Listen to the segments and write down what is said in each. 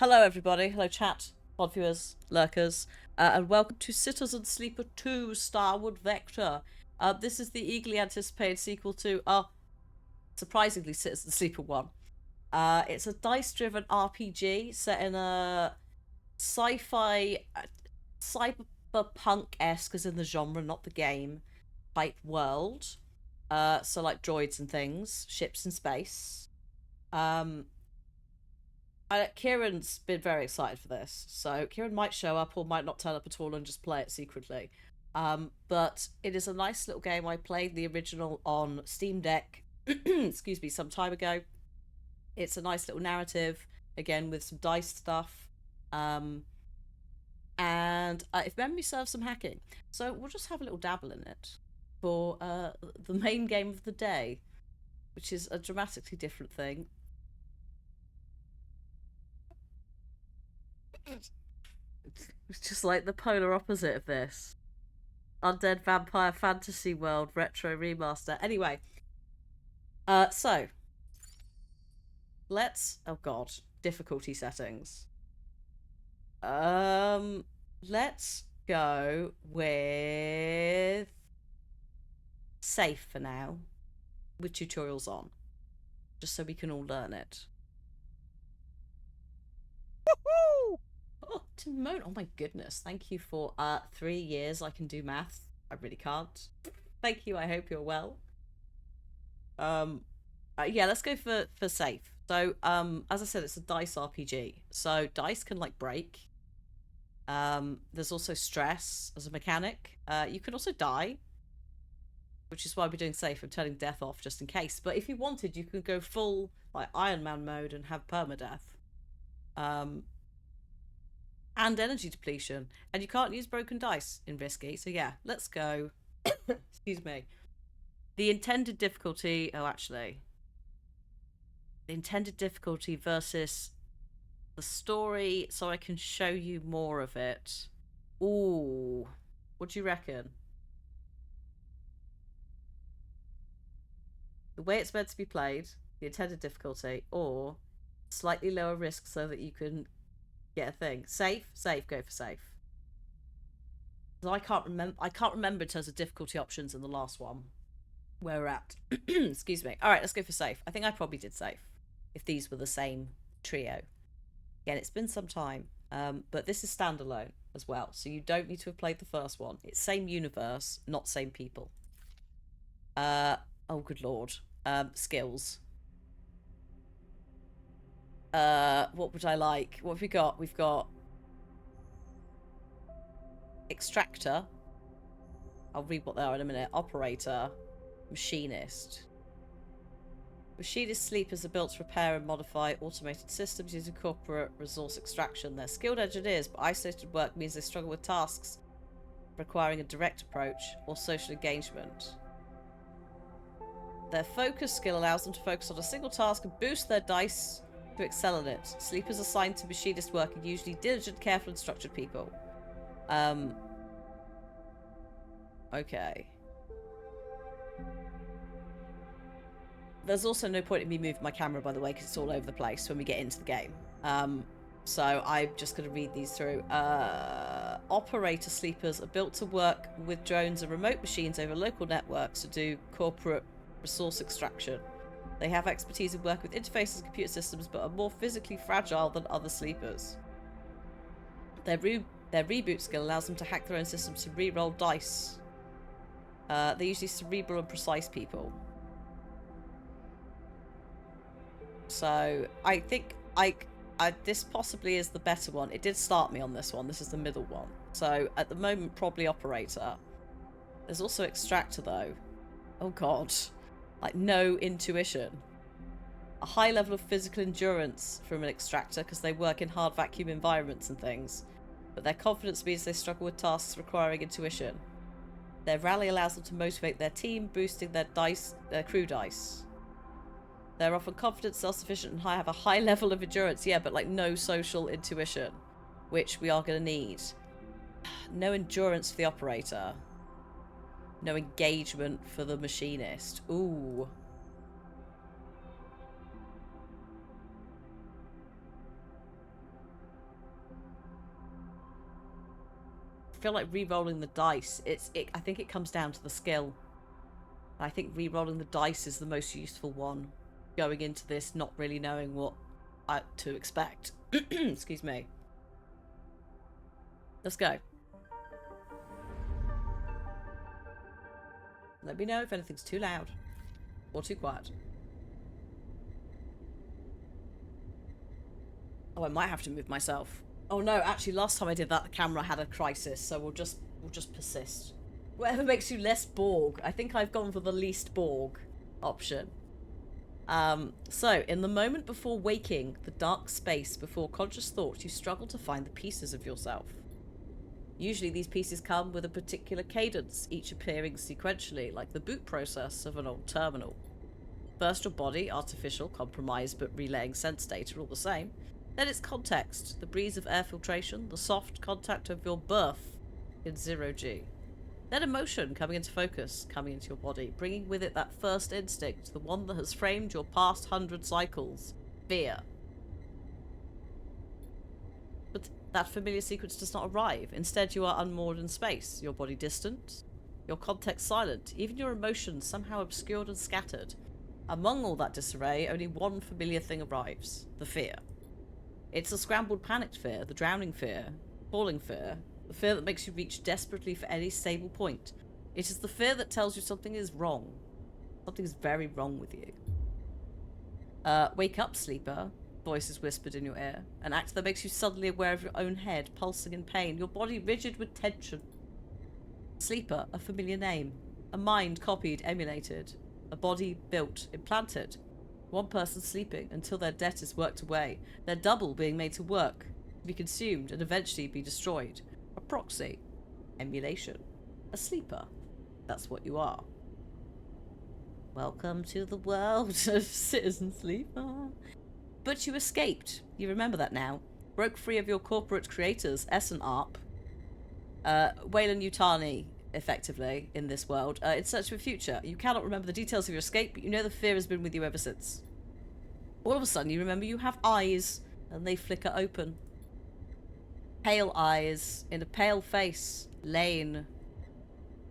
Hello, everybody. Hello, chat, pod viewers, lurkers, and welcome to Citizen Sleeper 2 Starward Vector. This is the eagerly anticipated sequel to, surprisingly, Citizen Sleeper 1. It's a dice-driven RPG set in a sci-fi, cyberpunk-esque, as in the genre, not the game, type world. So like droids and things, ships in space. Um, Kieran's been very excited for this, so Kieran might show up or might not turn up at all and just play it secretly. But it is a nice little game. I played the original on Steam Deck, excuse me, some time ago. It's a nice little narrative, again with some dice stuff, and if memory serves, some hacking. So we'll just have a little dabble in it for the main game of the day, which is a dramatically different thing. It's just like the polar opposite of this. Undead Vampire Fantasy World Retro Remaster. Anyway, so let's. Oh God, difficulty settings. Let's go with safe for now, with tutorials on, just so we can all learn it. Woohoo! Oh, Timon! Oh my goodness! Thank you for 3 years. I can do math. I really can't. Thank you. I hope you're well. Yeah, let's go for safe. So, as I said, it's a dice RPG. So dice can like break. There's also stress as a mechanic. You can also die, which is why we're doing safe. I'm turning death off just in case. But if you wanted, you could go full like Iron Man mode and have permadeath. And energy depletion. And you can't use broken dice in risky. So yeah, let's go. Excuse me. The intended difficulty. Oh, actually, the intended difficulty versus the story, so I can show you more of it. Ooh, what do you reckon? The way it's meant to be played, the intended difficulty, or slightly lower risk so that you can get a thing. Safe, safe. Go for safe. So I can't remember. I can't remember in terms of difficulty options in the last one where we're at. Excuse me. All right, let's go for safe. I think I probably did safe if these were the same trio. Again, it's been some time, but this is standalone as well, so you don't need to have played the first one. It's same universe, not same people. Oh good lord. Skills. What would I like? What have we got? We've got extractor. I'll read what they are in a minute. Operator, machinist. Machinist sleepers are built to repair and modify automated systems using corporate resource extraction. They're skilled engineers, but isolated work means they struggle with tasks requiring a direct approach or social engagement. Their focus skill allows them to focus on a single task and boost their dice to excel in it. Sleepers assigned to machinist work are usually diligent, careful, and structured people. Okay. There's also no point in me moving my camera, by the way, because it's all over the place when we get into the game. So I'm just going to read these through. Operator sleepers are built to work with drones and remote machines over local networks to do corporate resource extraction. They have expertise in working with interfaces and computer systems, but are more physically fragile than other sleepers. Their reboot skill allows them to hack their own systems to re-roll dice. They're usually cerebral and precise people. So I think this possibly is the better one. It did start me on this one. This is the middle one. So at the moment, probably operator. There's also extractor though. Oh god. Like no intuition. A high level of physical endurance from an extractor because they work in hard vacuum environments and things. But their confidence means they struggle with tasks requiring intuition. Their rally allows them to motivate their team, boosting their crew dice. They're often confident, self-sufficient, and have a high level of endurance. Yeah, but like no social intuition, which we are going to need. No endurance for the operator. No engagement for the machinist. Ooh. feel like re-rolling the dice. I think it comes down to the skill. I think re-rolling the dice is the most useful one. Going into this, not really knowing what to expect. Excuse me. Let's go. Let me know if anything's too loud or too quiet. Oh, I might have to move myself. Oh no, actually last time I did that the camera had a crisis, so we'll just persist. Whatever makes you less Borg. I think I've gone for the least Borg option. So, in the moment before waking, the dark space before conscious thought, you struggle to find the pieces of yourself. Usually these pieces come with a particular cadence, each appearing sequentially, like the boot process of an old terminal. First your body, artificial, compromised but relaying sense data all the same. Then its context, the breeze of air filtration, the soft contact of your birth in 0G. Then emotion coming into focus, coming into your body, bringing with it that first instinct, the one that has framed your past 100 cycles. Fear. But that familiar sequence does not arrive. Instead, you are unmoored in space, your body distant, your context silent, even your emotions somehow obscured and scattered. Among all that disarray, only one familiar thing arrives, the fear. It's the scrambled panicked fear, the drowning fear, falling fear, the fear that makes you reach desperately for any stable point. It is the fear that tells you something is wrong. Something is very wrong with you. Wake up, sleeper, voice is whispered in your ear. An act that makes you suddenly aware of your own head, pulsing in pain, your body rigid with tension. Sleeper, a familiar name. A mind copied, emulated. A body built, implanted. One person sleeping until their debt is worked away. Their double being made to work, to be consumed, and eventually be destroyed. A proxy. Emulation. A sleeper. That's what you are. Welcome to the world of Citizen Sleeper. But you escaped. You remember that now. Broke free of your corporate creators, S and ARP. Weyland-Yutani, effectively, in this world, in search of a future. You cannot remember the details of your escape, but you know the fear has been with you ever since. All of a sudden, you remember you have eyes, and they flicker open. Pale eyes, in a pale face, Lane.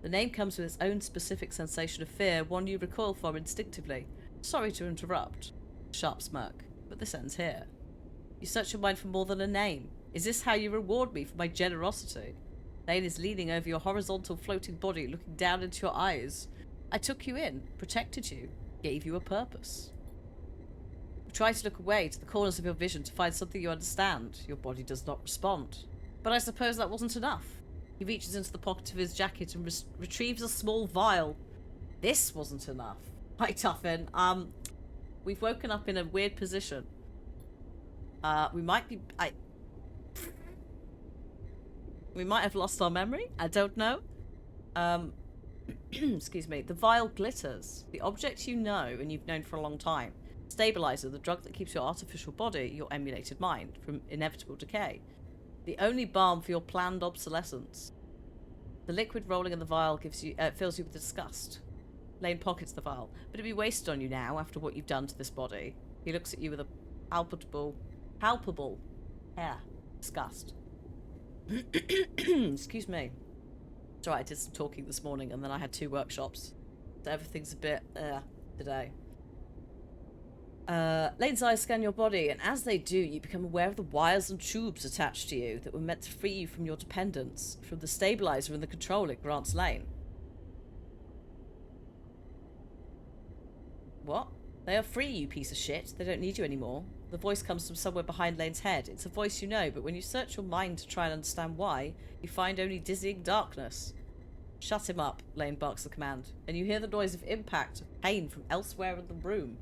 The name comes with its own specific sensation of fear, one you recoil from instinctively. Sorry to interrupt. Sharp smirk, but this ends here. You search your mind for more than a name. Is this how you reward me for my generosity? Lane is leaning over your horizontal floating body, looking down into your eyes. I took you in, protected you, gave you a purpose. You try to look away to the corners of your vision to find something you understand. Your body does not respond. But I suppose that wasn't enough. He reaches into the pocket of his jacket and retrieves a small vial. This wasn't enough. Hi, Tuffin. We've woken up in a weird position. We might be... We might have lost our memory. I don't know. Excuse me. The vial glitters. The object you know and you've known for a long time. Stabilizer, the drug that keeps your artificial body, your emulated mind, from inevitable decay. The only balm for your planned obsolescence. The liquid rolling in the vial fills you with disgust. Lane pockets the vial. But it'd be wasted on you now after what you've done to this body. He looks at you with a palpable disgust. Excuse me. It's alright, I did some talking this morning and then I had 2 workshops. So everything's a bit today. Lane's eyes scan your body, and as they do, you become aware of the wires and tubes attached to you that were meant to free you from your dependence, from the stabilizer and the control it grants Lane. What? They are free, you piece of shit. They don't need you anymore. The voice comes from somewhere behind Lane's head. It's a voice you know, but when you search your mind to try and understand why, you find only dizzying darkness. Shut him up, Lane barks the command, and you hear the noise of impact, of pain from elsewhere in the room.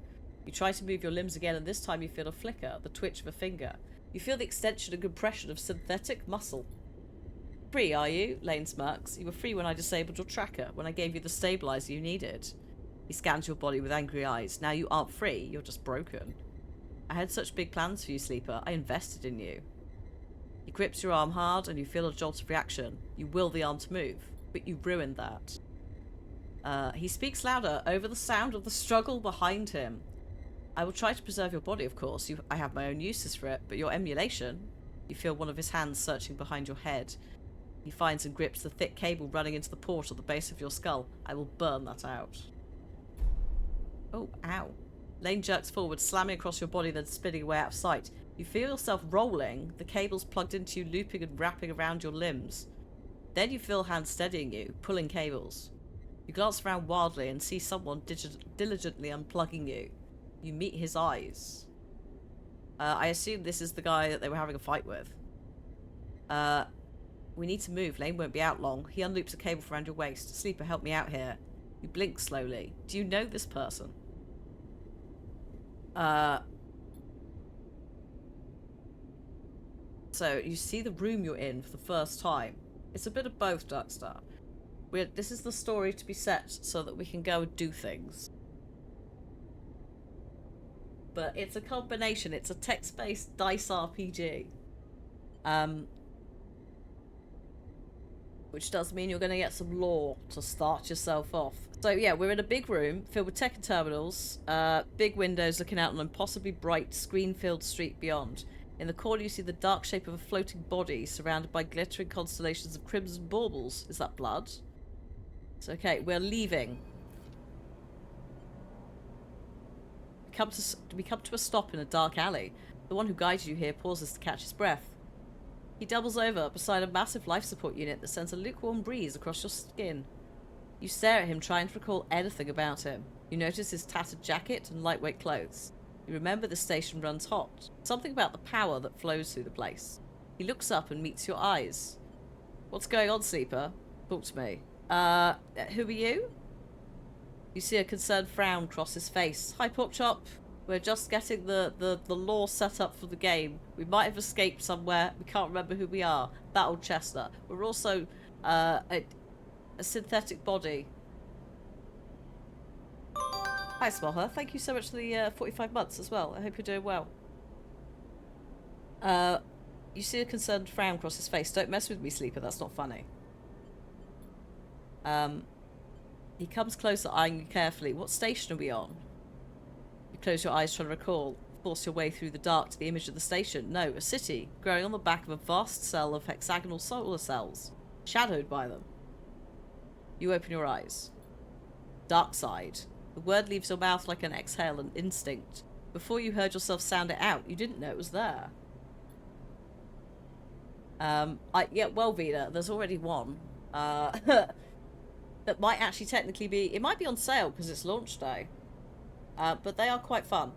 You try to move your limbs again, and this time you feel a flicker, the twitch of a finger. You feel the extension and compression of synthetic muscle. Free, are you? Lane smirks. You were free when I disabled your tracker, when I gave you the stabilizer you needed. He scans your body with angry eyes. Now you aren't free, you're just broken. I had such big plans for you, Sleeper. I invested in you. He grips your arm hard, and you feel a jolt of reaction. You will the arm to move, but you ruined that. He speaks louder over the sound of the struggle behind him. I will try to preserve your body, of course. I have my own uses for it, but your emulation... You feel one of his hands searching behind your head. He finds and grips the thick cable running into the port at the base of your skull. I will burn that out. Oh, ow. Lane jerks forward, slamming across your body, then spinning away out of sight. You feel yourself rolling, the cables plugged into you, looping and wrapping around your limbs. Then you feel hands steadying you, pulling cables. You glance around wildly and see someone diligently unplugging you. You meet his eyes. I assume this is the guy that they were having a fight with. We need to move. Lane won't be out long. He unloops a cable around your waist. Sleeper, help me out here. You blink slowly. Do you know this person? So you see the room you're in for the first time. It's a bit of both, Darkstar. This is the story to be set so that we can go and do things. But it's a combination. It's a text-based dice RPG. Which does mean you're going to get some lore to start yourself off. So yeah, we're in a big room filled with tech and terminals, big windows looking out on an impossibly bright, screen-filled street beyond. In the corner you see the dark shape of a floating body surrounded by glittering constellations of crimson baubles. Is that blood? It's okay, we're leaving. We come to a stop in a dark alley. The one who guides you here pauses to catch his breath. He doubles over beside a massive life support unit that sends a lukewarm breeze across your skin. You stare at him, trying to recall anything about him. You notice his tattered jacket and lightweight clothes. You remember the station runs hot. Something about the power that flows through the place. He looks up and meets your eyes. What's going on, Sleeper? Talk to me. Who are you? You see a concerned frown cross his face. Hi, Porkchop. We're just getting the lore set up for the game. We might have escaped somewhere. We can't remember who we are. That old Chester. We're also a synthetic body. Hi, Smolher. Thank you so much for the 45 months as well. I hope you're doing well. You see a concerned frown cross his face. Don't mess with me, Sleeper. That's not funny. He comes closer, eyeing you carefully. What station are we on? You close your eyes, trying to recall. Force your way through the dark to the image of the station. No, a city, growing on the back of a vast cell of hexagonal solar cells, shadowed by them. You open your eyes. Dark side. The word leaves your mouth like an exhale, an instinct. Before you heard yourself sound it out, you didn't know it was there. Yeah, well, Vina, there's already one. That might actually technically be... It might be on sale because it's launch day. But they are quite fun.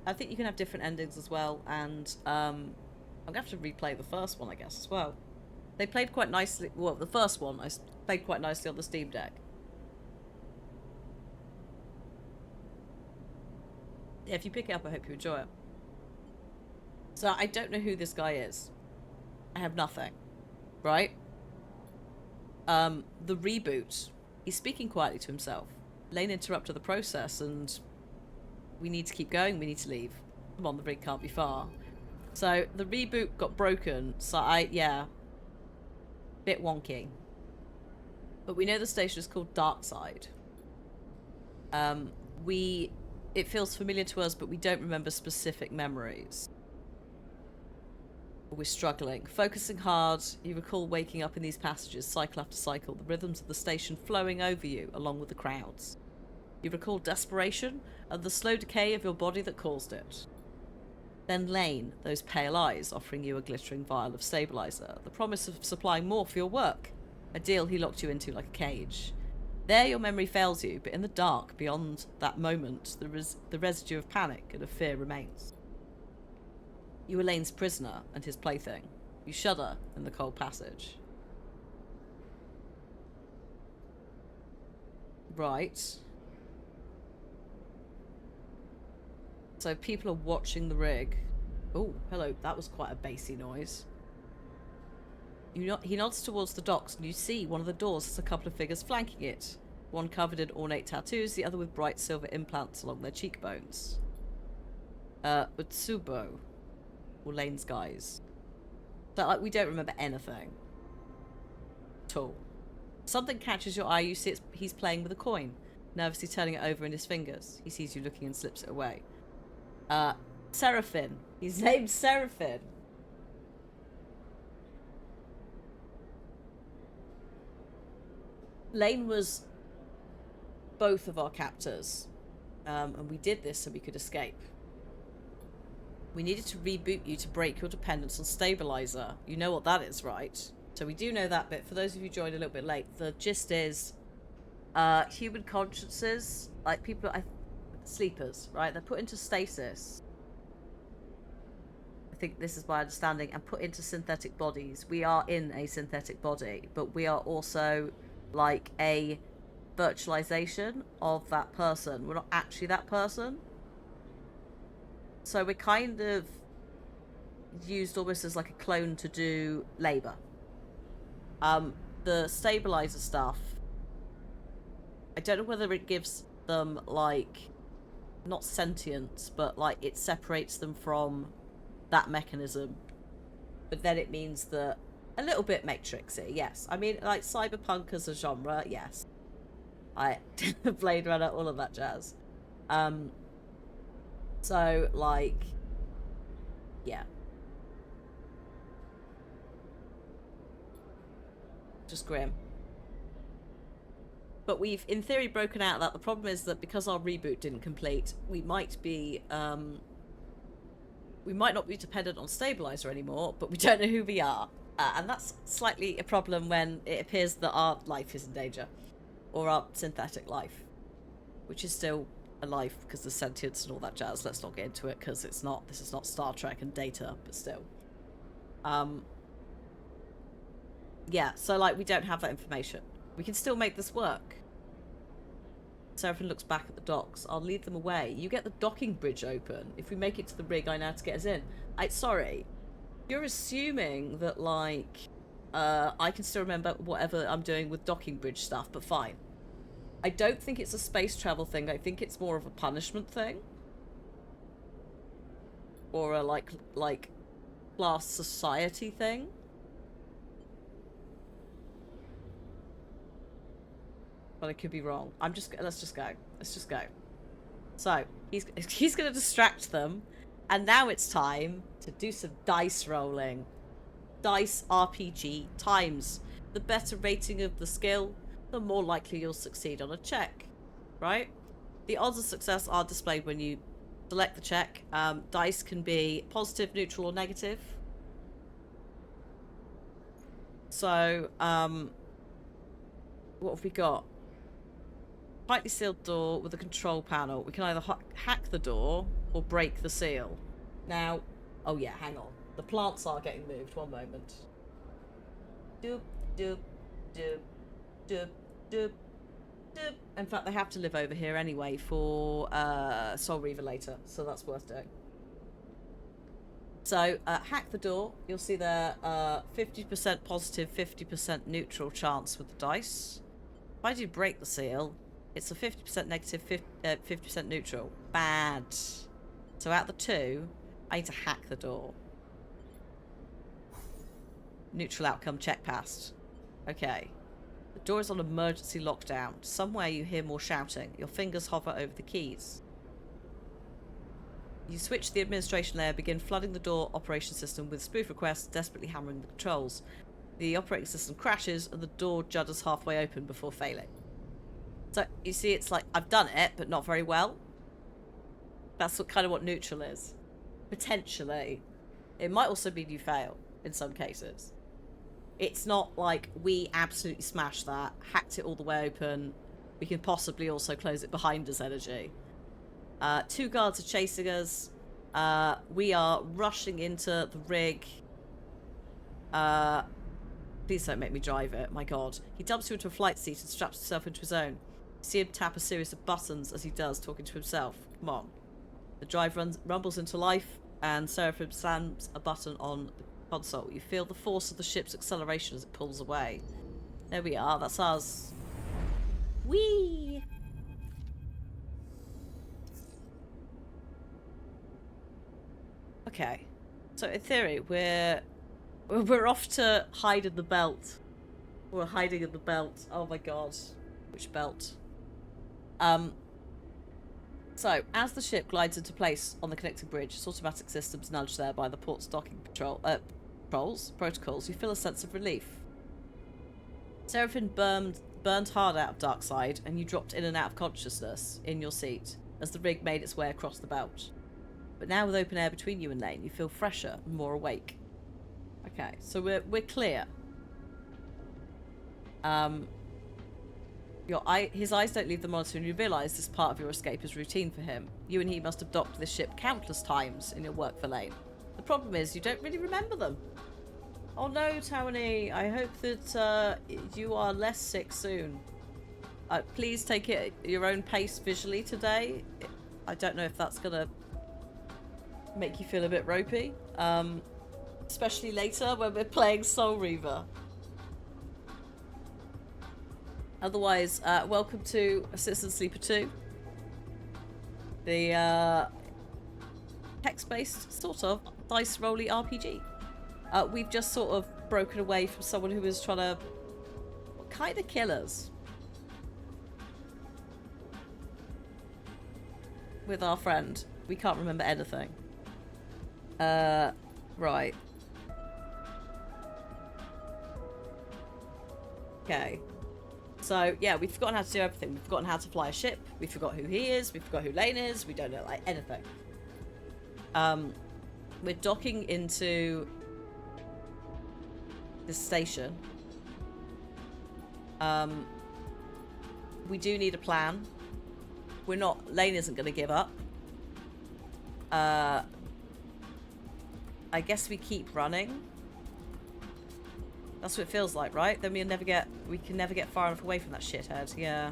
I think you can have different endings as well, and I'm going to have to replay the first one, I guess, as well. They played quite nicely... Well, the first one I played quite nicely on the Steam Deck. Yeah, if you pick it up, I hope you enjoy it. So, I don't know who this guy is. I have nothing. Right? The reboot. He's speaking quietly to himself. Lane interrupted the process, and we need to keep going. We need to leave. Come on, the rig can't be far. So the reboot got broken. So yeah, bit wonky. But we know the station is called Darkside. It feels familiar to us, but we don't remember specific memories. We're struggling. Focusing hard, you recall waking up in these passages, cycle after cycle, the rhythms of the station flowing over you, along with the crowds. You recall desperation and the slow decay of your body that caused it. Then Lane, those pale eyes offering you a glittering vial of stabilizer, the promise of supplying more for your work, a deal he locked you into like a cage. There your memory fails you, but in the dark, beyond that moment, the residue of panic and of fear remains. You are Lane's prisoner and his plaything. You shudder in the cold passage. Right. So people are watching the rig. Oh, hello. That was quite a bassy noise. He nods towards the docks, and you see one of the doors has a couple of figures flanking it. One covered in ornate tattoos, the other with bright silver implants along their cheekbones. Utsubo. Or Lane's guys. But like, we don't remember anything. At all. Something catches your eye, you see he's playing with a coin, nervously turning it over in his fingers. He sees you looking and slips it away. Seraphim. He's named Seraphim. Lane was both of our captors, and we did this so we could escape. We needed to reboot you to break your dependence on stabilizer. You know what that is, right? So we do know that bit. For those of you who joined a little bit late, the gist is human consciences, like people, sleepers, right? They're put into stasis. I think this is my understanding, and put into synthetic bodies. We are in a synthetic body, but we are also like a virtualization of that person. We're not actually that person. So we're kind of used almost as like a clone to do labor. The stabilizer stuff, I don't know whether it gives them like not sentience, but like it separates them from that mechanism. But then it means that a little bit Matrixy, yes. I mean, like cyberpunk as a genre, yes. Blade Runner, all of that jazz. So like, yeah. Just grim. But we've, in theory, broken out of that. The problem is that because our reboot didn't complete, we might be, we might not be dependent on stabilizer anymore, but we don't know who we are. And that's slightly a problem when it appears that our life is in danger. Or our synthetic life. Which is still a life because there's sentience and all that jazz. Let's not get into it because it's not, this is not Star Trek and Data, but still. Yeah, so like we don't have that information. We can still make this work. Seraphim looks back at the docks. I'll lead them away. You get the docking bridge open. If we make it to the rig, I know how to get us in. Sorry. You're assuming that, like, I can still remember whatever I'm doing with docking bridge stuff, but fine. I don't think it's a space travel thing. I think it's more of a punishment thing. Or a, like class society thing. But I could be wrong. Let's just go. Let's just go. So, he's going to distract them. And now it's time to do some dice rolling. Dice RPG times. The better rating of the skill, the more likely you'll succeed on a check. Right? The odds of success are displayed when you select the check. Dice can be positive, neutral, or negative. So, what have we got? Tightly sealed door with a control panel. We can either hack the door or break the seal. Now, oh yeah, hang on. The plants are getting moved. One moment. Doop, doop, doop, doop, doop, doop. In fact, they have to live over here anyway for Soul Reaver later, so that's worth doing. So, hack the door. You'll see there 50% positive, 50% neutral chance with the dice. If I do break the seal, it's a 50% negative, 50% neutral. Bad. So out of the two, I need to hack the door. Neutral outcome, check passed. Okay. The door is on emergency lockdown. Somewhere you hear more shouting. Your fingers hover over the keys. You switch the administration layer, begin flooding the door operation system with spoof requests, desperately hammering the controls. The operating system crashes and the door judders halfway open before failing. So, you see, it's like, I've done it, but not very well. That's kind of what neutral is. Potentially. It might also mean you fail, in some cases. It's not like, we absolutely smashed that, hacked it all the way open, we can possibly also close it behind us energy. 2 guards are chasing us. We are rushing into the rig. Please don't make me drive it, my god. He dumps you into a flight seat and straps himself into his own. See him tap a series of buttons as he does, talking to himself. Come on. The drive rumbles into life, and Seraphim slams a button on the console. You feel the force of the ship's acceleration as it pulls away. There we are, that's us. Whee! Okay. So in theory, we're off to hide in the belt. We're hiding in the belt. Oh my god. Which belt? So, as the ship glides into place on the connecting bridge, its automatic systems nudged there by the port's docking protocols, you feel a sense of relief. Seraphim burned hard out of dark side, and you dropped in and out of consciousness in your seat as the rig made its way across the belt. But now with open air between you and Lane, you feel fresher and more awake. Okay, so we're clear. His eyes don't leave the monitor, and you realise this part of your escape is routine for him. You and he must have docked this ship countless times in your work for Lane. The problem is you don't really remember them. Oh no, Tawny, I hope that you are less sick soon. Please take it at your own pace visually today. I don't know if that's gonna make you feel a bit ropey. Especially later when we're playing Soul Reaver. Otherwise, welcome to Citizen Sleeper 2. The text-based, sort of, dice rolly RPG. We've just sort of broken away from someone who was trying to kind of kill us. With our friend. We can't remember anything. Right. Okay. So, yeah, we've forgotten how to do everything. We've forgotten how to fly a ship. We forgot who he is. We forgot who Lane is. We don't know, like, anything. We're docking into this station. We do need a plan. Lane isn't going to give up. I guess we keep running. That's what it feels like, right? Then we can never get far enough away from that shithead. Yeah.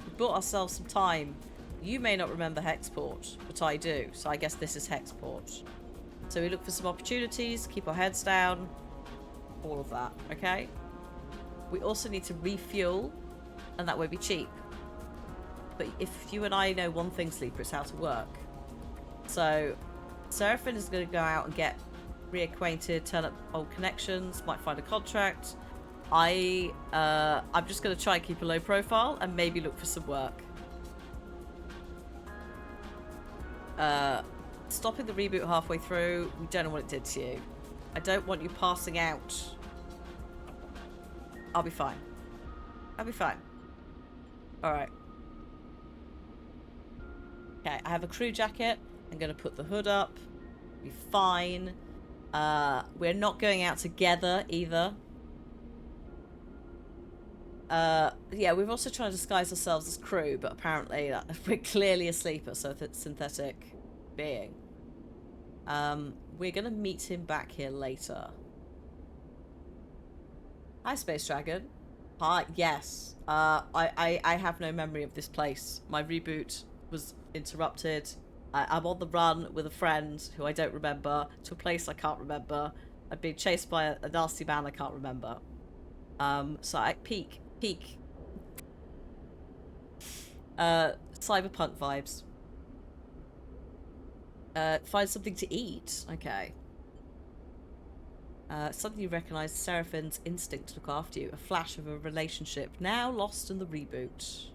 We bought ourselves some time. You may not remember Hexport, but I do. So I guess this is Hexport. So we look for some opportunities, keep our heads down, all of that, okay? We also need to refuel, and that won't be cheap. But if you and I know one thing, Sleeper, it's how to work. So Seraphine is going to go out and get reacquainted, turn up old connections, might find a contract. I'm just going to try and keep a low profile and maybe look for some work. Stopping the reboot halfway through, we don't know what it did to you. I don't want you passing out. I'll be fine. I'll be fine. Alright. Okay, I have a crew jacket. I'm going to put the hood up. Be fine. We're not going out together either. Yeah, we've also tried to disguise ourselves as crew, but apparently we're clearly a sleeper, so it's synthetic being. We're going to meet him back here later. Hi, Space Dragon. Hi, yes. I have no memory of this place. My reboot was interrupted. I'm on the run with a friend who I don't remember to a place I can't remember. I've been chased by a nasty man I can't remember. So I peak. Cyberpunk vibes. Find something to eat. Okay. Suddenly you recognise Seraphine's instinct to look after you. A flash of a relationship now lost in the reboot.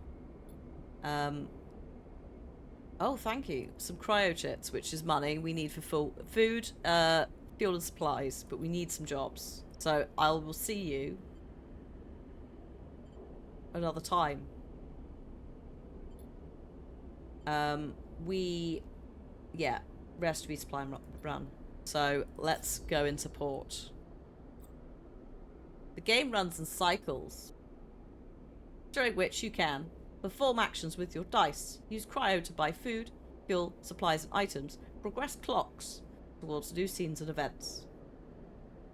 Oh, thank you. Some cryochits, which is money we need for full food, fuel and supplies, but we need some jobs. So I will see you another time. Yeah, rest, resupply and run. So let's go into port. The game runs in cycles, during which you can perform actions with your dice, use cryo to buy food, fuel, supplies and items, progress clocks towards new scenes and events.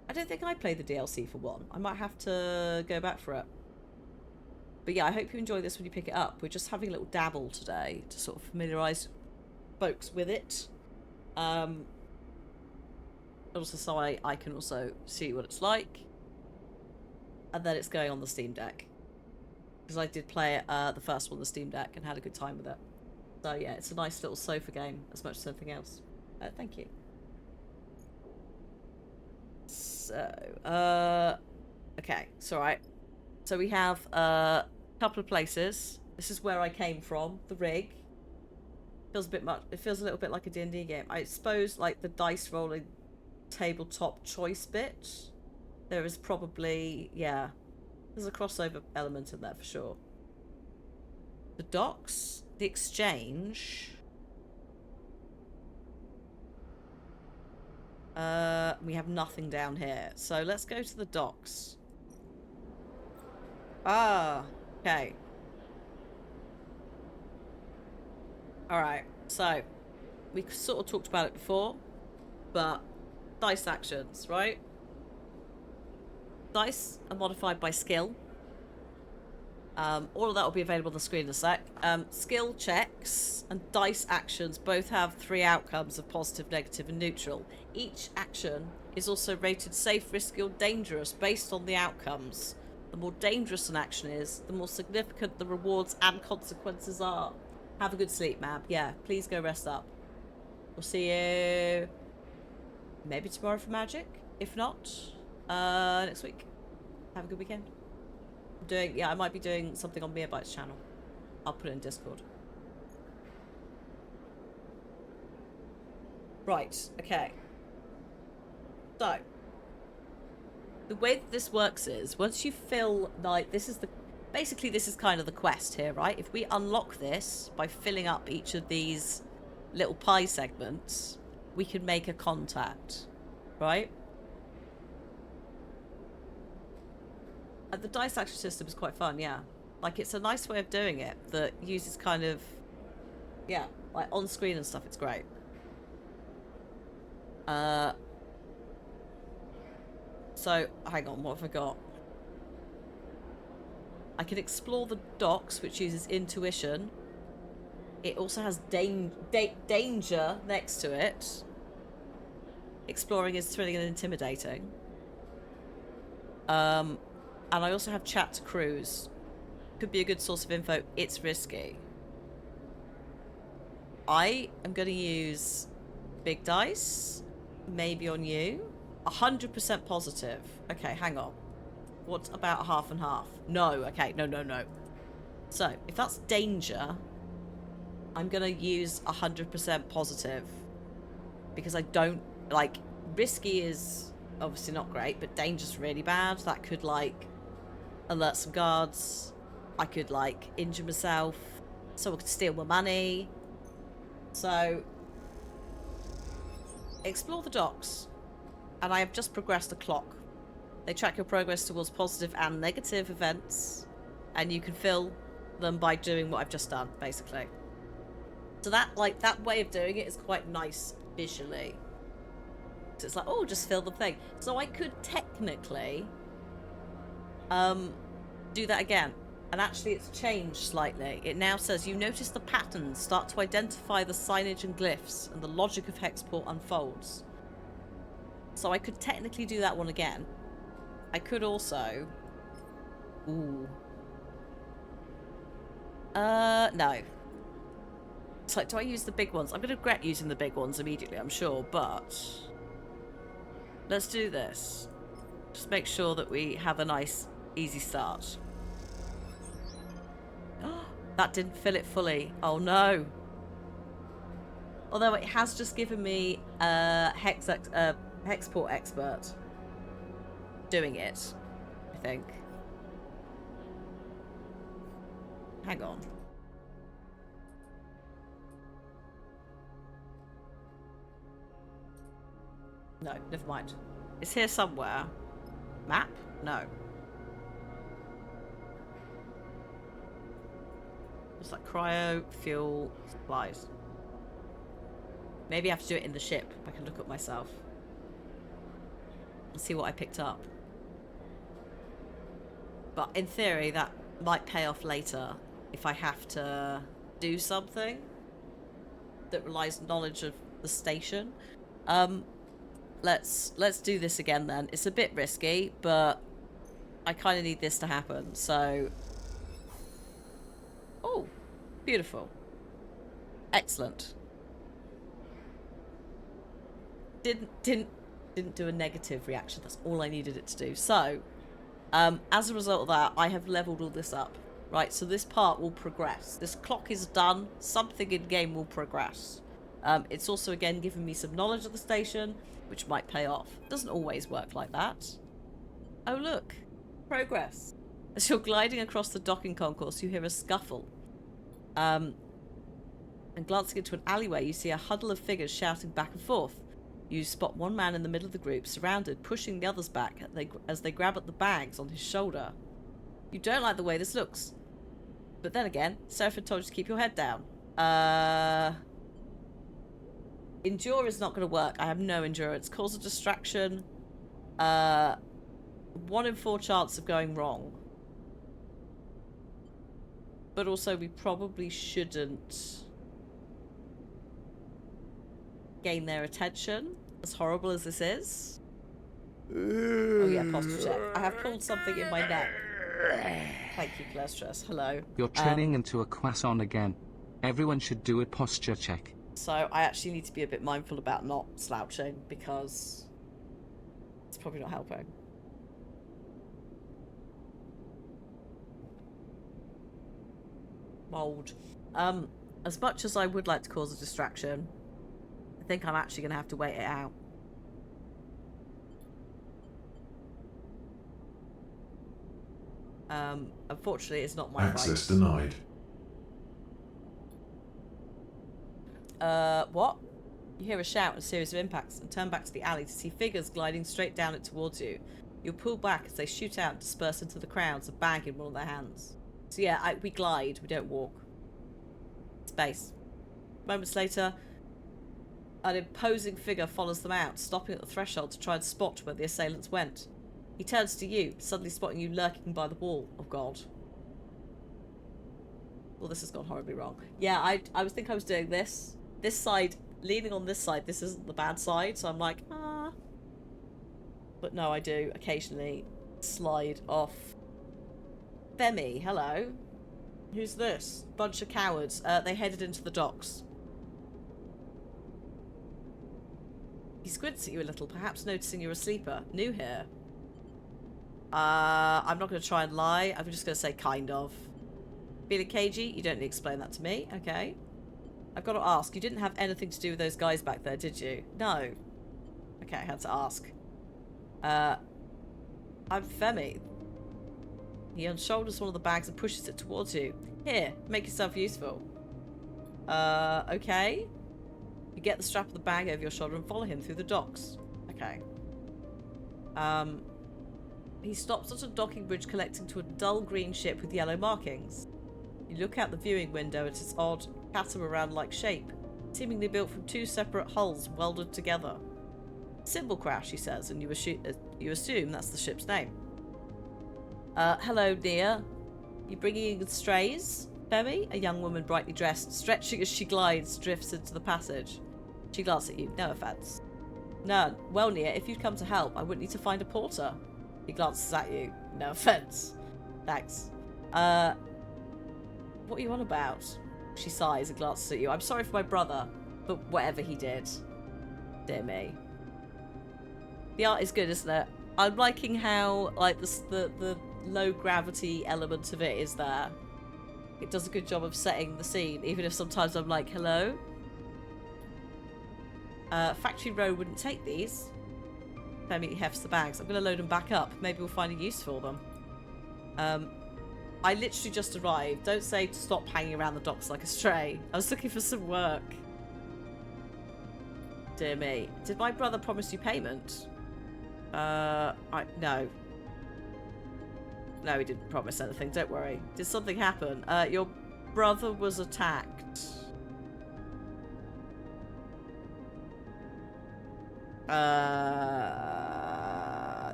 I don't think I played the DLC for one. I might have to go back for it. But yeah, I hope you enjoy this when you pick it up. We're just having a little dabble today to sort of familiarise folks with it. Also so I can also see what it's like. And then it's going on the Steam Deck. Because I did play it, the first one on the Steam Deck and had a good time with it. So yeah, it's a nice little sofa game as much as anything else. Thank you. So, okay, it's alright. So we have a couple of places. This is where I came from, the rig. Feels a bit much. It feels a little bit like a D&D game. I suppose like the dice rolling tabletop choice bit. There is probably, yeah. There's a crossover element in there for sure. The docks, the exchange. We have nothing down here. So let's go to the docks. Ah, okay. Alright, so we sort of talked about it before, but dice actions, right? Dice are modified by skill. All of that will be available on the screen in a sec. Skill checks and dice actions both have 3 outcomes of positive, negative, and neutral. Each action is also rated safe, risky, or dangerous based on the outcomes. The more dangerous an action is, the more significant the rewards and consequences are. Have a good sleep, Mab. Yeah, please go rest up. We'll see you maybe tomorrow for magic. If not, next week. Have a good weekend. I might be doing something on Meerbyte's channel. I'll put it in Discord. Right, okay. So, the way that this works is, once you fill, like, basically this is kind of the quest here, right? If we unlock this by filling up each of these little pie segments, we can make a contact, right? The dice action system is quite fun, yeah. Like, it's a nice way of doing it that uses kind of, yeah, like on screen and stuff. It's great. So, hang on, what have I got? I can explore the docks, which uses intuition. It also has danger next to it. Exploring is thrilling and intimidating. And I also have chat to crews. Could be a good source of info. It's risky. I am going to use big dice. Maybe on you. 100% positive. Okay, hang on. What about half and half? No, okay, no. So, if that's danger, I'm going to use 100% positive. Because I don't, like, risky is obviously not great, but danger's really bad. That could, like, alert some guards. I could, like, injure myself. Someone could steal my money. So, explore the docks. And I have just progressed a clock. They track your progress towards positive and negative events. And you can fill them by doing what I've just done, basically. So that, like, that way of doing it is quite nice visually. So it's like, oh, just fill the thing. So I could technically do that again. And actually it's changed slightly. It now says you notice the patterns, start to identify the signage and glyphs, and the logic of hexport unfolds. So I could technically do that one again. I could also... Ooh. No. It's like, do I use the big ones? I'm going to regret using the big ones immediately, I'm sure, but... Let's do this. Just make sure that we have a nice, easy start. That didn't fill it fully. Oh no. Although it has just given me a hexport expert doing it, I think. Hang on. No, never mind. It's here somewhere. Map? No. It's like cryo, fuel, supplies. Maybe I have to do it in the ship. I can look at myself and see what I picked up. But in theory, that might pay off later if I have to do something that relies on knowledge of the station. Let's do this again then. It's a bit risky, but I kind of need this to happen. So, oh, beautiful, excellent. Didn't do a negative reaction. That's all I needed it to do. So, as a result of that, I have leveled all this up. Right, so this part will progress. This clock is done. Something in game will progress. It's also again given me some knowledge of the station, which might pay off. Doesn't always work like that. Oh look, progress. As you're gliding across the docking concourse, you hear a scuffle. And glancing into an alleyway, you see a huddle of figures shouting back and forth. You spot one man in the middle of the group, surrounded, pushing the others back as they grab at the bags on his shoulder. You don't like the way this looks. But then again, Seraphim told you to keep your head down. Endure is not going to work. I have no endurance. Cause a distraction. 1 in 4 chance of going wrong. But also, we probably shouldn't gain their attention, as horrible as this is. Oh yeah, posture check. I have pulled something in my neck. Thank you, Claire Stress. Hello. You're turning into a croissant again. Everyone should do a posture check. So I actually need to be a bit mindful about not slouching, because it's probably not helping. Mold. As much as I would like to cause a distraction, I think I'm actually going to have to wait it out. Unfortunately, it's not my Access denied. What? You hear a shout and a series of impacts and turn back to the alley to see figures gliding straight down it towards you. You'll pull back as they shoot out and disperse into the crowds, a bag in one of their hands. So yeah, we glide, we don't walk. Space. Moments later, an imposing figure follows them out, stopping at the threshold to try and spot where the assailants went. He turns to you, suddenly spotting you lurking by the wall. Oh god. Well, this has gone horribly wrong. Yeah, I was thinking I was doing this. This side, leaning on this side, this isn't the bad side, so I'm like, ah. But no, I do occasionally slide off. Femi, hello. Who's this? Bunch of cowards. They headed into the docks. He squints at you a little, perhaps noticing you're a sleeper. New here. I'm not going to try and lie. I'm just going to say kind of. Feeling cagey? You don't need to explain that to me. Okay. I've got to ask. You didn't have anything to do with those guys back there, did you? No. Okay, I had to ask. I'm Femi. He unshoulders one of the bags and pushes it towards you. Here, make yourself useful. Okay. You get the strap of the bag over your shoulder and follow him through the docks. Okay. He stops at a docking bridge connecting to a dull green ship with yellow markings. You look out the viewing window at its odd, catamaran-like shape, seemingly built from 2 separate hulls welded together. Symbol crash, he says, and you assume that's the ship's name. Hello, dear. You bringing in strays? Femi, a young woman brightly dressed, stretching as she glides, drifts into the passage. She glances at you. No offence. None. Well, Nia, if you'd come to help, I wouldn't need to find a porter. He glances at you. No offence. Thanks. What are you on about? She sighs and glances at you. I'm sorry for my brother, but whatever he did. Dear me. The art is good, isn't it? I'm liking how, like, the low gravity element of it is there. It does a good job of setting the scene, even if sometimes I'm like, hello? Factory Row wouldn't take these. Femi hefts the bags. I'm going to load them back up. Maybe we'll find a use for them. I literally just arrived. Don't say to stop hanging around the docks like a stray. I was looking for some work. Dear me. Did my brother promise you payment? No. No, he didn't promise anything. Don't worry. Did something happen? Your brother was attacked.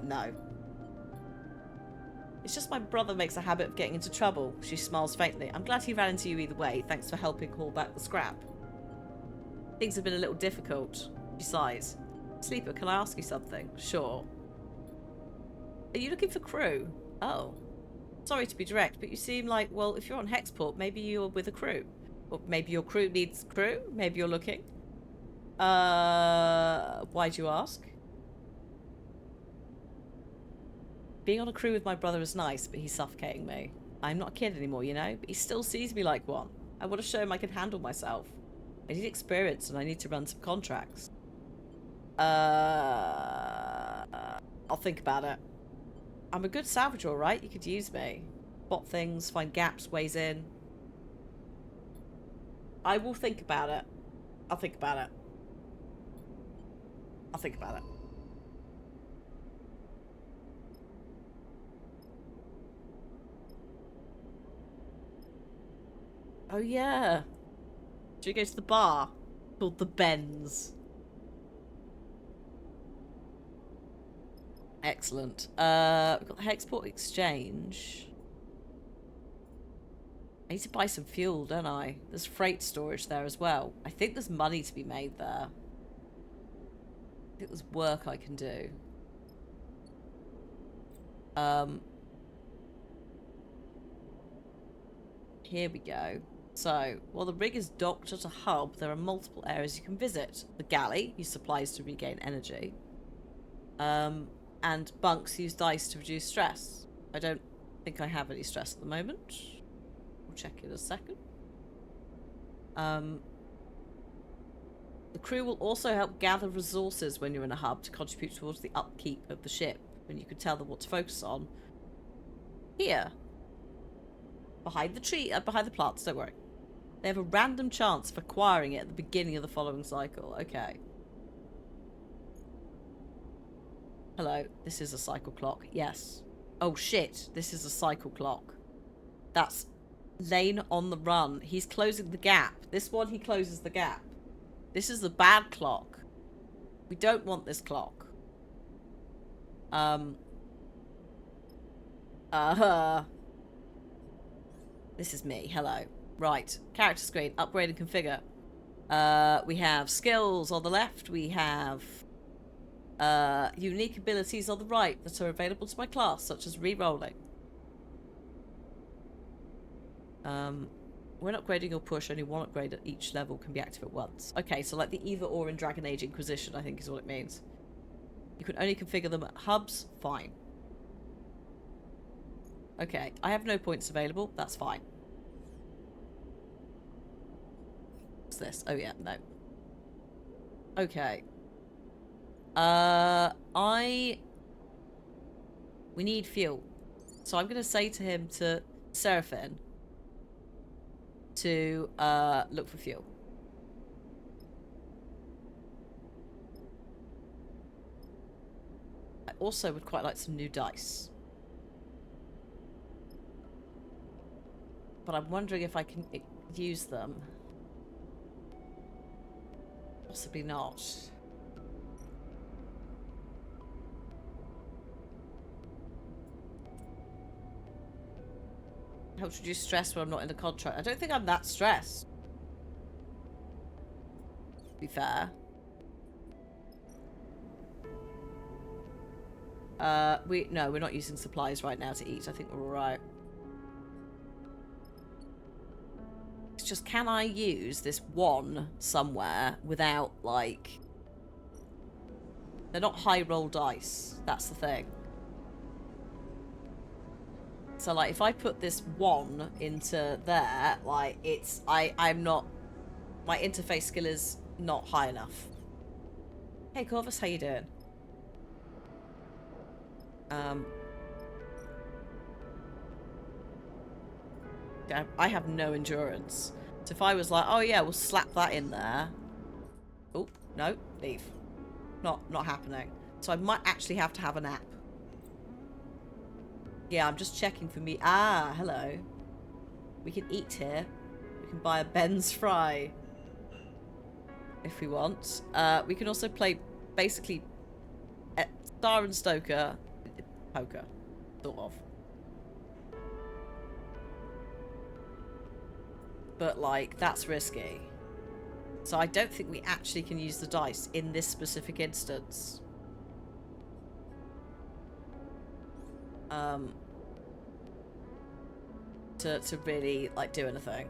No. It's just my brother makes a habit of getting into trouble. She smiles faintly. I'm glad he ran into you either way. Thanks for helping haul back the scrap. Things have been a little difficult. She sighs. Sleeper, can I ask you something? Sure. Are you looking for crew? Oh. Sorry to be direct, but you seem like, well, if you're on Hexport, maybe you're with a crew. Or maybe your crew needs crew. Maybe you're looking. Why do you ask? Being on a crew with my brother is nice, but he's suffocating me. I'm not a kid anymore, you know, but he still sees me like one. I want to show him I can handle myself. I need experience and I need to run some contracts. I'll think about it. I'm a good salvager, all right? You could use me. Spot things, find gaps, ways in. I will think about it. I'll think about it. I'll think about it. Oh, yeah. Should we go to the bar? Called the Benz. Excellent. We've got the Hexport Exchange. I need to buy some fuel, don't I? There's freight storage there as well. I think there's money to be made there. I think there's work I can do. Here we go. So, while the rig is docked at a hub, there are multiple areas you can visit. The galley, use supplies to regain energy. And bunks use dice to reduce stress. I don't think I have any stress at the moment. We'll check in a second. The crew will also help gather resources when you're in a hub to contribute towards the upkeep of the ship, and you can tell them what to focus on. Here. Behind the tree, behind the plants, don't worry. They have a random chance of acquiring it at the beginning of the following cycle. Okay. Hello, this is a cycle clock. Yes. Oh shit, this is a cycle clock. That's Lane on the run. He's closing the gap. This one, he closes the gap. This is the bad clock. We don't want this clock. This is me. Hello. Right. Character screen. Upgrade and configure. We have skills on the left. We have unique abilities on the right that are available to my class, such as re-rolling. When upgrading or push, only one upgrade at each level can be active at once. Okay, so like the either or in Dragon Age Inquisition, I think is what it means. You can only configure them at hubs. Fine. Okay, I have no points available. That's fine. What's this? Oh yeah, no. Okay. We need fuel. So I'm going to say to him, to Seraphine, to look for fuel. I also would quite like some new dice. But I'm wondering if I can use them. Possibly not. Helps reduce stress when I'm not in the contract. I don't think I'm that stressed. To be fair. No, we're not using supplies right now to eat. I think we're alright. It's just, can I use this one somewhere without, like... They're not high roll dice. That's the thing. So, like, if I put this one into there, like, it's... I'm not... My interface skill is not high enough. Hey, Corvus, how you doing? I have no endurance. So if I was like, oh yeah, we'll slap that in there. Oh, no, leave. Not happening. So I might actually have to have a nap. Yeah, I'm just checking for me. Ah, hello. We can eat here. We can buy a Ben's fry. If we want. We can also play, basically, Star and Stoker. Poker. Sort of. But, like, that's risky. So I don't think we actually can use the dice in this specific instance. To really, like, do anything.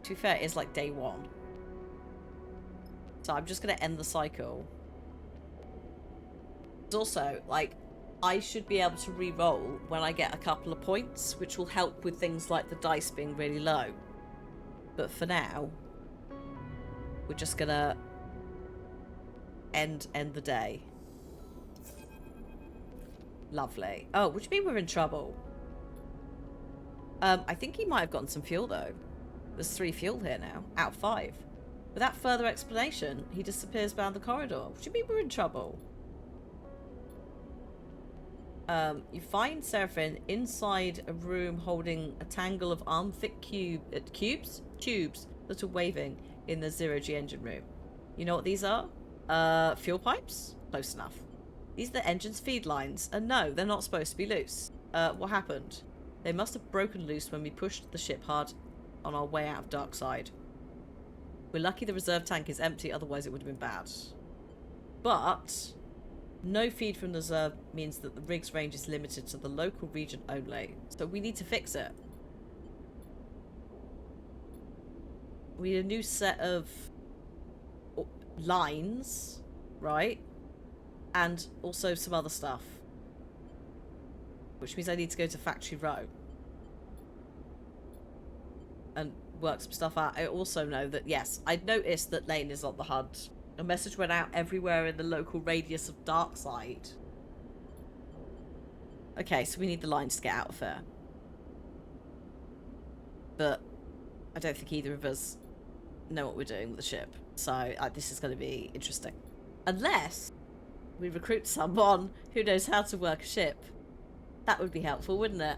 To be fair, it's like day one. So I'm just going to end the cycle. It's also, like, I should be able to re-roll when I get a couple of points, which will help with things like the dice being really low. But for now, we're just going to end the day. Lovely. Oh, what do you mean we're in trouble? I think he might have gotten some fuel, though. There's 3 fuel here now, out of 5. Without further explanation, he disappears down the corridor. What do you mean we're in trouble? You find Seraphine inside a room holding a tangle of arm-thick tubes that are waving in the zero-G engine room. You know what these are? Fuel pipes? Close enough. These are the engine's feed lines, and no, they're not supposed to be loose. What happened? They must have broken loose when we pushed the ship hard on our way out of Darkside. We're lucky the reserve tank is empty, otherwise it would have been bad. But no feed from the reserve means that the rig's range is limited to the local region only. So we need to fix it. We need a new set of lines, right? And also some other stuff. Which means I need to go to Factory Row and work some stuff out. I also know that, yes, I'd noticed that Lane is on the hunt. A message went out everywhere in the local radius of Darkside. Okay, so we need the lines to get out of here. But I don't think either of us know what we're doing with the ship. So this is going to be interesting. Unless we recruit someone who knows how to work a ship. That would be helpful, wouldn't it?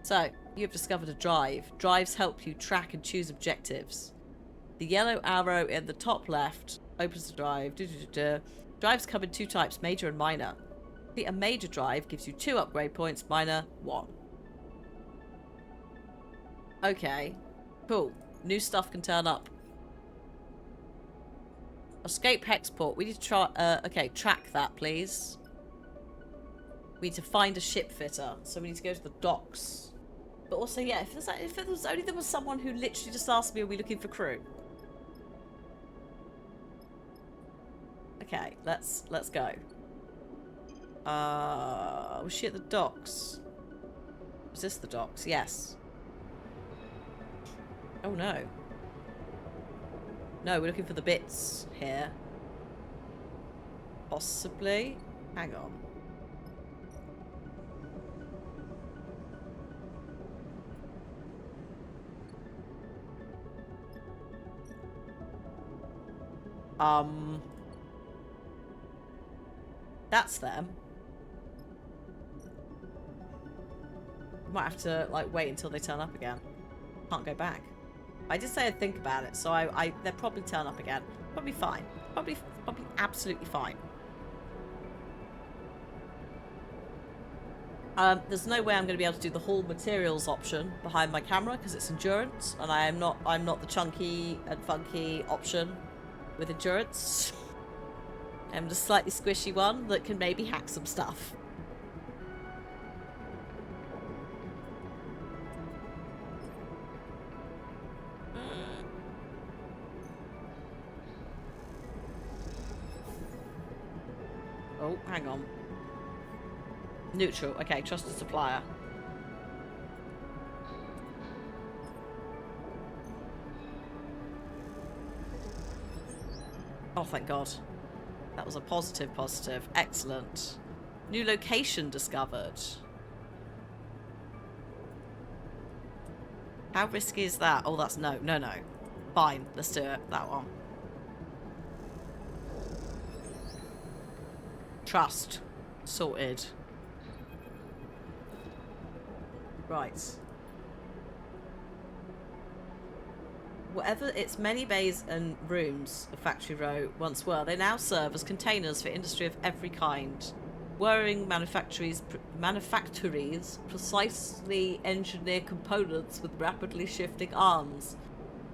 So, you have discovered a drive. Drives help you track and choose objectives. The yellow arrow in the top left opens the drive. Drives come in 2 types, major and minor. A major drive gives you 2 upgrade points, minor 1. Okay, cool. New stuff can turn up. Escape Hexport. We need to try... okay, track that, please. We need to find a ship fitter, so we need to go to the docks. But also, yeah, if there was someone who literally just asked me, are we looking for crew? Okay, let's go. Was she at the docks? Was this the docks? Yes. Oh no. No, we're looking for the bits here. Possibly. Hang on. That's them. Might have to, like, wait until they turn up again. Can't go back. I did say I'd think about it, so they'll probably turn up again. Probably fine. Probably absolutely fine. There's no way I'm going to be able to do the haul materials option behind my camera because it's endurance, and I'm not the chunky and funky option with endurance. I'm the slightly squishy one that can maybe hack some stuff. Oh, hang on. Neutral. Okay, trusted supplier. Oh, thank God. That was a positive. Excellent. New location discovered. How risky is that? Oh, that's no. Fine, let's do it. That one. Trust. Sorted. Right. Whatever its many bays and rooms of Factory Row once were, they now serve as containers for industry of every kind. Whirring manufactories precisely engineer components with rapidly shifting arms,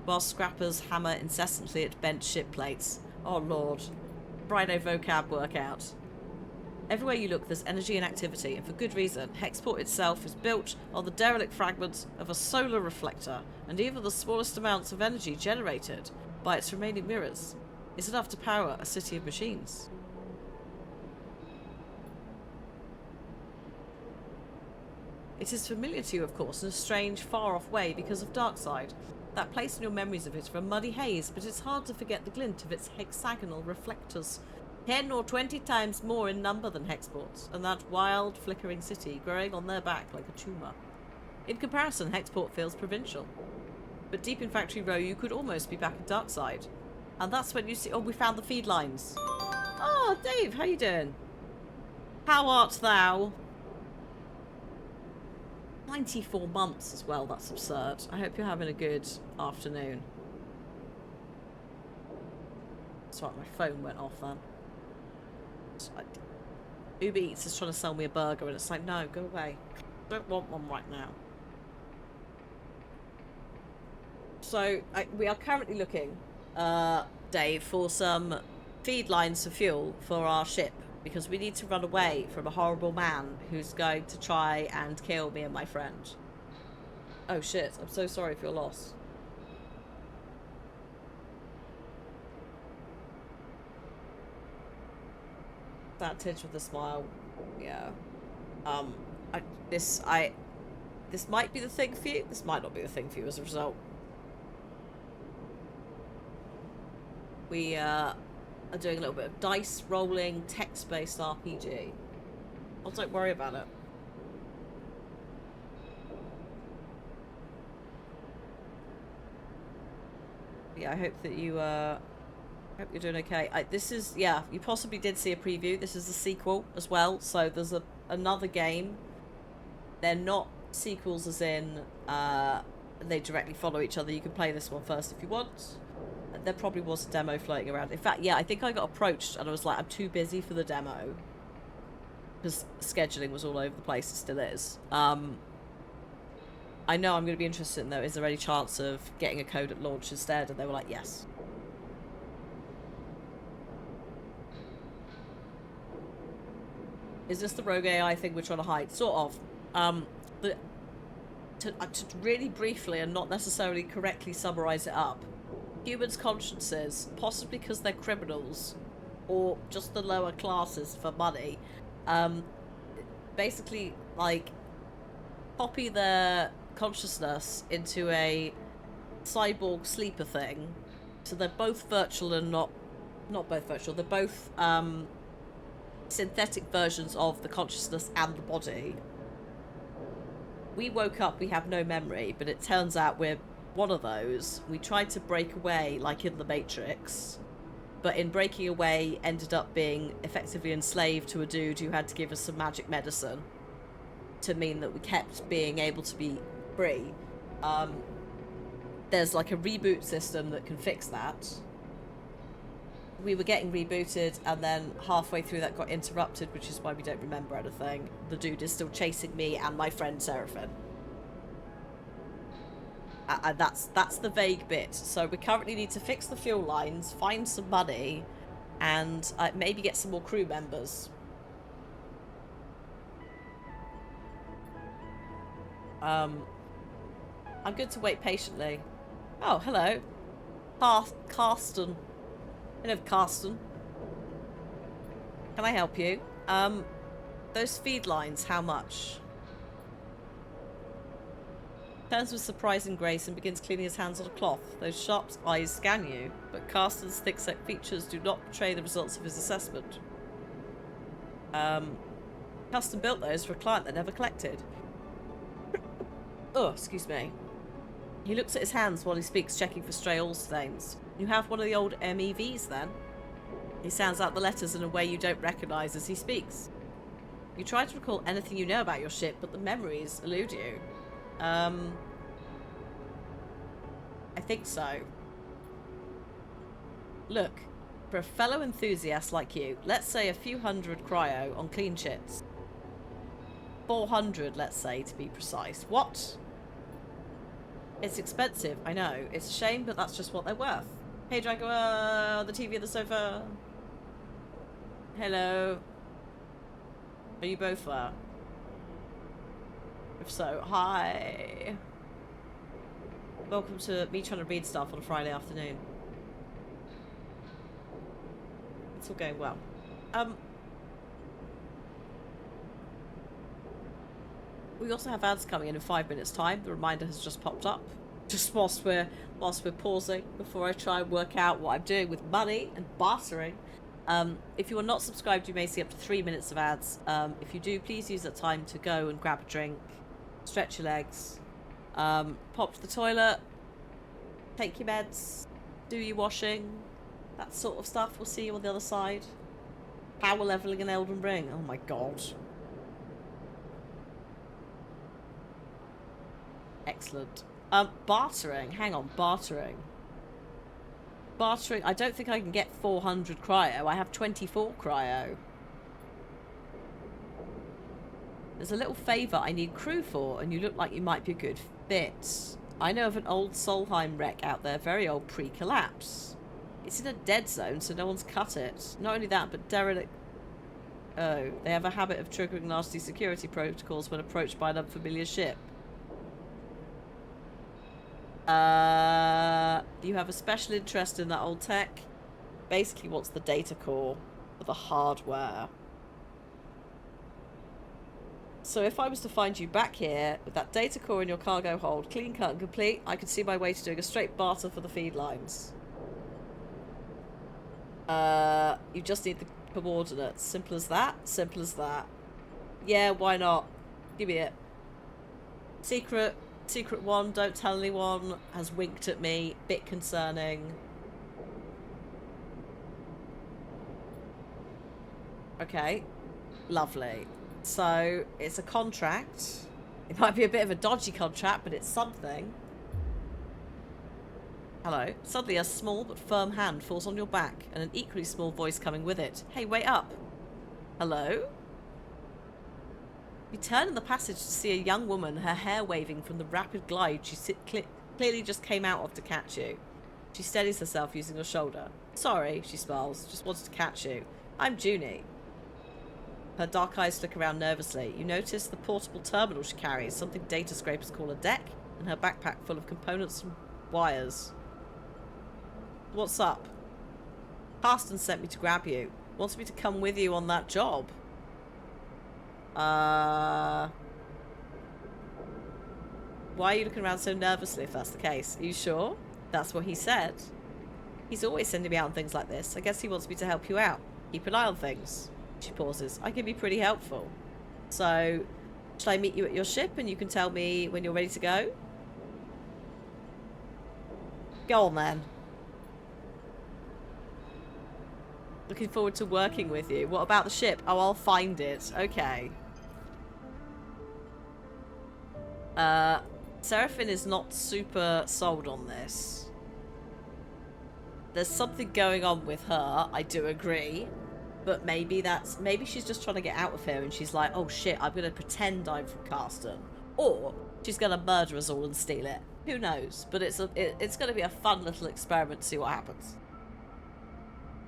while scrappers hammer incessantly at bent ship plates. Oh lord. Friday vocab workout. Everywhere you look, there's energy and activity, and for good reason. Hexport itself is built on the derelict fragments of a solar reflector, and even the smallest amounts of energy generated by its remaining mirrors is enough to power a city of machines. It is familiar to you, of course, in a strange, far-off way because of Darkside. that place in your memories of it for a muddy haze, but it's hard to forget the glint of its hexagonal reflectors. 10 or 20 times more in number than Hexport's, and that wild, flickering city growing on their back like a tumour. In comparison, Hexport feels provincial. But deep in Factory Row, you could almost be back at Darkside. And that's when you see... Oh, we found the feed lines. Oh, Dave, how you doing? How art thou? 94 months as well, that's absurd. I hope you're having a good afternoon. Sorry, my phone went off then. Uber Eats is trying to sell me a burger and it's like, no, go away. I don't want one right now. So, we are currently looking, Dave, for some feed lines for fuel for our ship. Because we need to run away from a horrible man who's going to try and kill me and my friend. Oh shit, I'm so sorry for your loss. That tinge with a smile. Yeah. This might be the thing for you. This might not be the thing for you as a result. We are doing a little bit of dice rolling, text-based RPG. Oh, don't worry about it. Yeah, I hope that you hope you're doing okay. This is, yeah, you possibly did see a preview. This is the sequel as well. So there's another game. They're not sequels as in they directly follow each other. You can play this one first if you want. There probably was a demo floating around. In fact, yeah, I think I got approached and I was like, I'm too busy for the demo. Because scheduling was all over the place, it still is. I know I'm going to be interested in though, is there any chance of getting a code at launch instead? And they were like, yes. Is this the rogue AI thing we're trying to hide? Sort of. To really briefly and not necessarily correctly summarize it up, humans' consciences, possibly because they're criminals, or just the lower classes for money, basically, like, copy their consciousness into a cyborg sleeper thing. So they're both virtual and not both virtual. They're both synthetic versions of the consciousness and the body. We woke up, we have no memory, but it turns out we're one of those. We tried to break away like in the Matrix, but in breaking away ended up being effectively enslaved to a dude who had to give us some magic medicine to mean that we kept being able to be free. There's like a reboot system that can fix that. We were getting rebooted and then halfway through that got interrupted, which is why we don't remember anything. The dude is still chasing me and my friend Seraphin. And that's the vague bit. So we currently need to fix the fuel lines, find some money, and maybe get some more crew members. I'm good to wait patiently. Oh, hello. Carsten. Hello, Carsten. Can I help you? Those feed lines, how much? Turns with surprising grace and begins cleaning his hands on a cloth. Those sharp eyes scan you, but Carsten's thick-set features do not betray the results of his assessment. Custom built those for a client that never collected. Oh, excuse me. He looks at his hands while he speaks, checking for stray oil stains. You have one of the old MEVs, then? He sounds out the letters in a way you don't recognise as he speaks. You try to recall anything you know about your ship, but the memories elude you. I think so. Look, for a fellow enthusiast like you, let's say a few hundred cryo on clean ships. 400, let's say, to be precise. What? It's expensive, I know. It's a shame, but that's just what they're worth. Hey, Dragoa, the TV on the sofa. Hello. Are you both there? If so, hi. Welcome to me trying to read stuff on a Friday afternoon. It's all going well. We also have ads coming in 5 minutes' time. The reminder has just popped up. Just whilst we're pausing, before I try and work out what I'm doing with money and bartering. If you are not subscribed, you may see up to 3 minutes of ads. If you do, please use that time to go and grab a drink, stretch your legs, pop to the toilet, take your meds, do your washing, that sort of stuff. We'll see you on the other side. Power leveling an Elden Ring. Oh my god. Excellent. Bartering. Hang on, bartering. Bartering. I don't think I can get 400 cryo. I have 24 cryo. There's a little favour I need crew for, and you look like you might be a good fit. I know of an old Solheim wreck out there, very old pre-collapse. It's in a dead zone, so no one's cut it. Not only that, but derelict... Oh, they have a habit of triggering nasty security protocols when approached by an unfamiliar ship. You have a special interest in that old tech. Basically wants the data core for the hardware. So if I was to find you back here with that data core in your cargo hold, clean cut and complete, I could see my way to doing a straight barter for the feed lines. You just need the coordinates. Simple as that. Simple as that. Yeah, why not? Give me it. Secret one, don't tell anyone, has winked at me. Bit concerning. Okay. Lovely. So, it's a contract. It might be a bit of a dodgy contract, but it's something. Hello. Suddenly a small but firm hand falls on your back, and an equally small voice coming with it. Hey, wait up. Hello? You turn in the passage to see a young woman, her hair waving from the rapid glide she clearly just came out of to catch you. She steadies herself using your shoulder. Sorry, she smiles. Just wanted to catch you. I'm Junie. Her dark eyes flick around nervously. You notice the portable terminal she carries, something data scrapers call a deck, and her backpack full of components and wires. What's up? Parston sent me to grab you. Wants me to come with you on that job. Why are you looking around so nervously if that's the case? Are you sure? That's what he said. He's always sending me out on things like this. I guess he wants me to help you out. Keep an eye on things. She pauses. I can be pretty helpful. So, shall I meet you at your ship and you can tell me when you're ready to go? Go on then. Looking forward to working with you. What about the ship? Oh, I'll find it. Okay. Seraphine is not super sold on this. There's something going on with her, I do agree. But maybe she's just trying to get out of here and she's like, oh shit, I'm gonna pretend I'm from Carston. Or she's gonna murder us all and steal it. Who knows? But it's gonna be a fun little experiment to see what happens.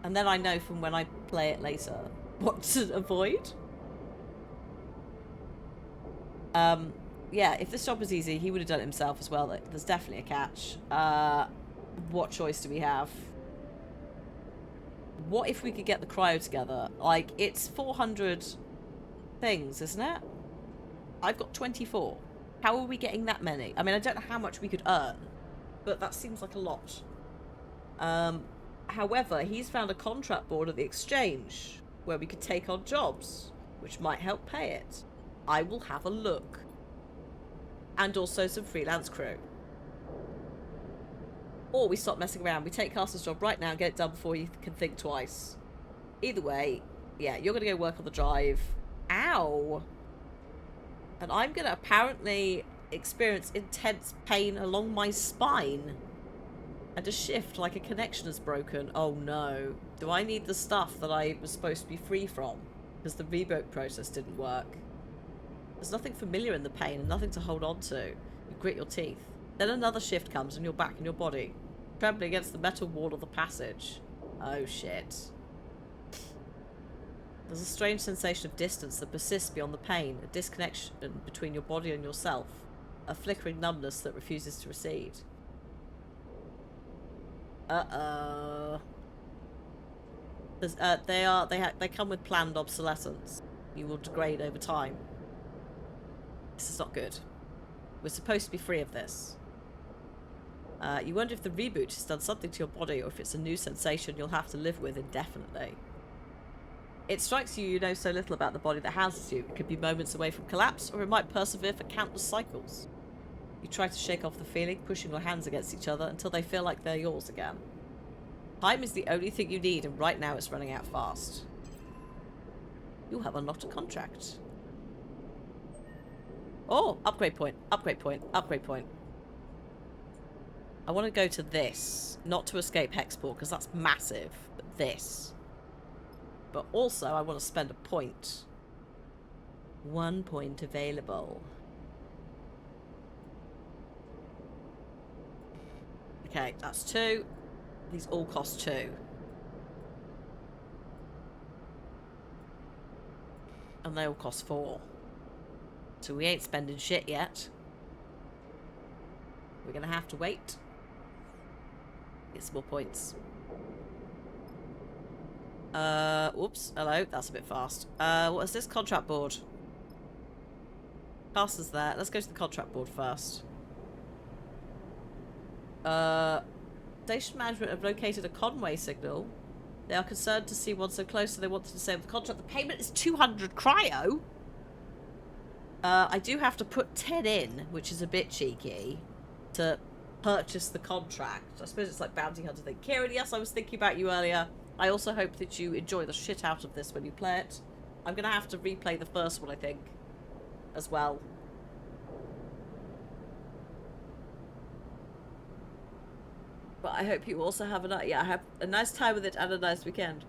And then I know from when I play it later what to avoid. Yeah, if this job was easy, he would have done it himself as well. There's definitely a catch. What choice do we have? What if we could get the cryo together? Like, it's 400 things, isn't it? I've got 24. How are we getting that many? I mean, I don't know how much we could earn, but that seems like a lot. However, he's found a contract board at the exchange where we could take on jobs, which might help pay it. I will have a look. And also some freelance crew. Or we stop messing around. We take Carston's job right now and get it done before you can think twice. Either way, yeah, you're going to go work on the drive. Ow! And I'm going to apparently experience intense pain along my spine. And a shift like a connection is broken. Oh no. Do I need the stuff that I was supposed to be free from? Because the reboot process didn't work. There's nothing familiar in the pain and nothing to hold on to. You grit your teeth. Then another shift comes and you're back in your body, trembling against the metal wall of the passage. Oh shit. There's a strange sensation of distance that persists beyond the pain, a disconnection between your body and yourself, a flickering numbness that refuses to recede. Uh-oh. They come with planned obsolescence. You will degrade over time. This is not good. We're supposed to be free of this. You wonder if the reboot has done something to your body or if it's a new sensation you'll have to live with indefinitely. It strikes you you know so little about the body that houses you. It could be moments away from collapse, or it might persevere for countless cycles. You try to shake off the feeling, pushing your hands against each other until they feel like they're yours again. Time is the only thing you need, and right now it's running out fast. You have unlocked a contract. Oh, upgrade point, upgrade point, upgrade point. I want to go to this, not to escape Hexport, because that's massive, but this. But also, I want to spend a point. 1 point available. Okay, that's 2. These all cost 2. And they all cost 4. So we ain't spending shit yet. We're going to have to wait. Get some more points. Whoops. Hello. That's a bit fast. What is this? Contract board. Castle's there. Let's go to the contract board first. Station management have located a Conway signal. They are concerned to see one so close, so they want to disable the contract. The payment is 200 cryo. I do have to put 10 in, which is a bit cheeky, to purchase the contract. I suppose it's like bounty hunter thing. Kieran, yes, I was thinking about you earlier. I also hope that you enjoy the shit out of this when you play it. I'm going to have to replay the first one, I think, as well. But I hope you also have have a nice time with it and a nice weekend.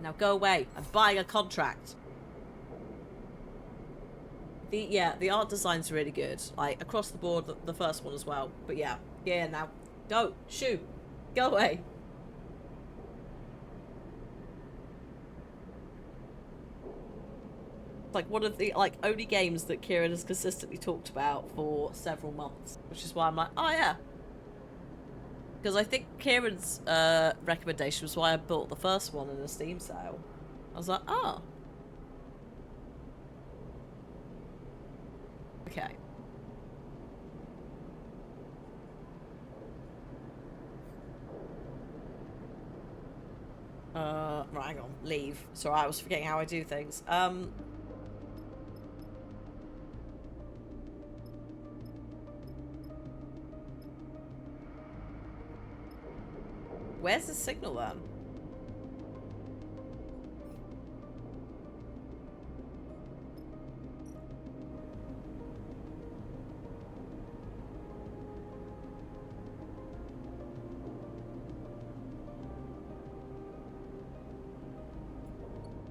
Now go away. I'm buying a contract. The art design's really good. Like, across the board, the first one as well. But yeah, now. Go. Shoo. Go away. It's like one of the only games that Kieran has consistently talked about for several months. Which is why I'm like, oh yeah. Because I think Kieran's recommendation was why I bought the first one in a Steam sale. I was like, oh. Okay. Right, hang on. Leave. Sorry, I was forgetting how I do things. Where's the signal then?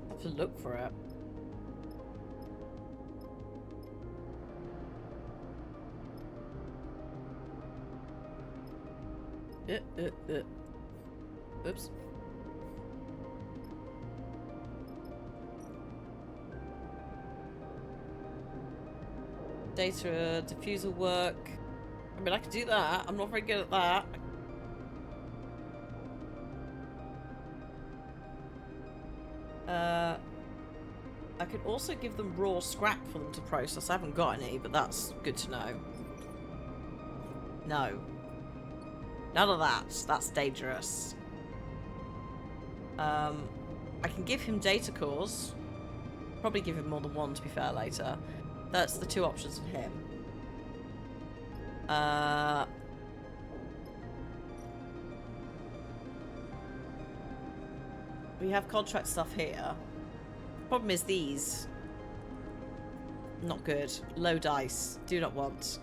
I have to look for it. Oops. Data diffuser work. I mean, I could do that. I'm not very good at that. I could also give them raw scrap for them to process. I haven't got any, but that's good to know. No. None of that. That's dangerous. I can give him data cores. Probably give him more than one, to be fair, later. That's the 2 options for him. We have contract stuff here. Problem is these. Not good. Low dice. Do not want.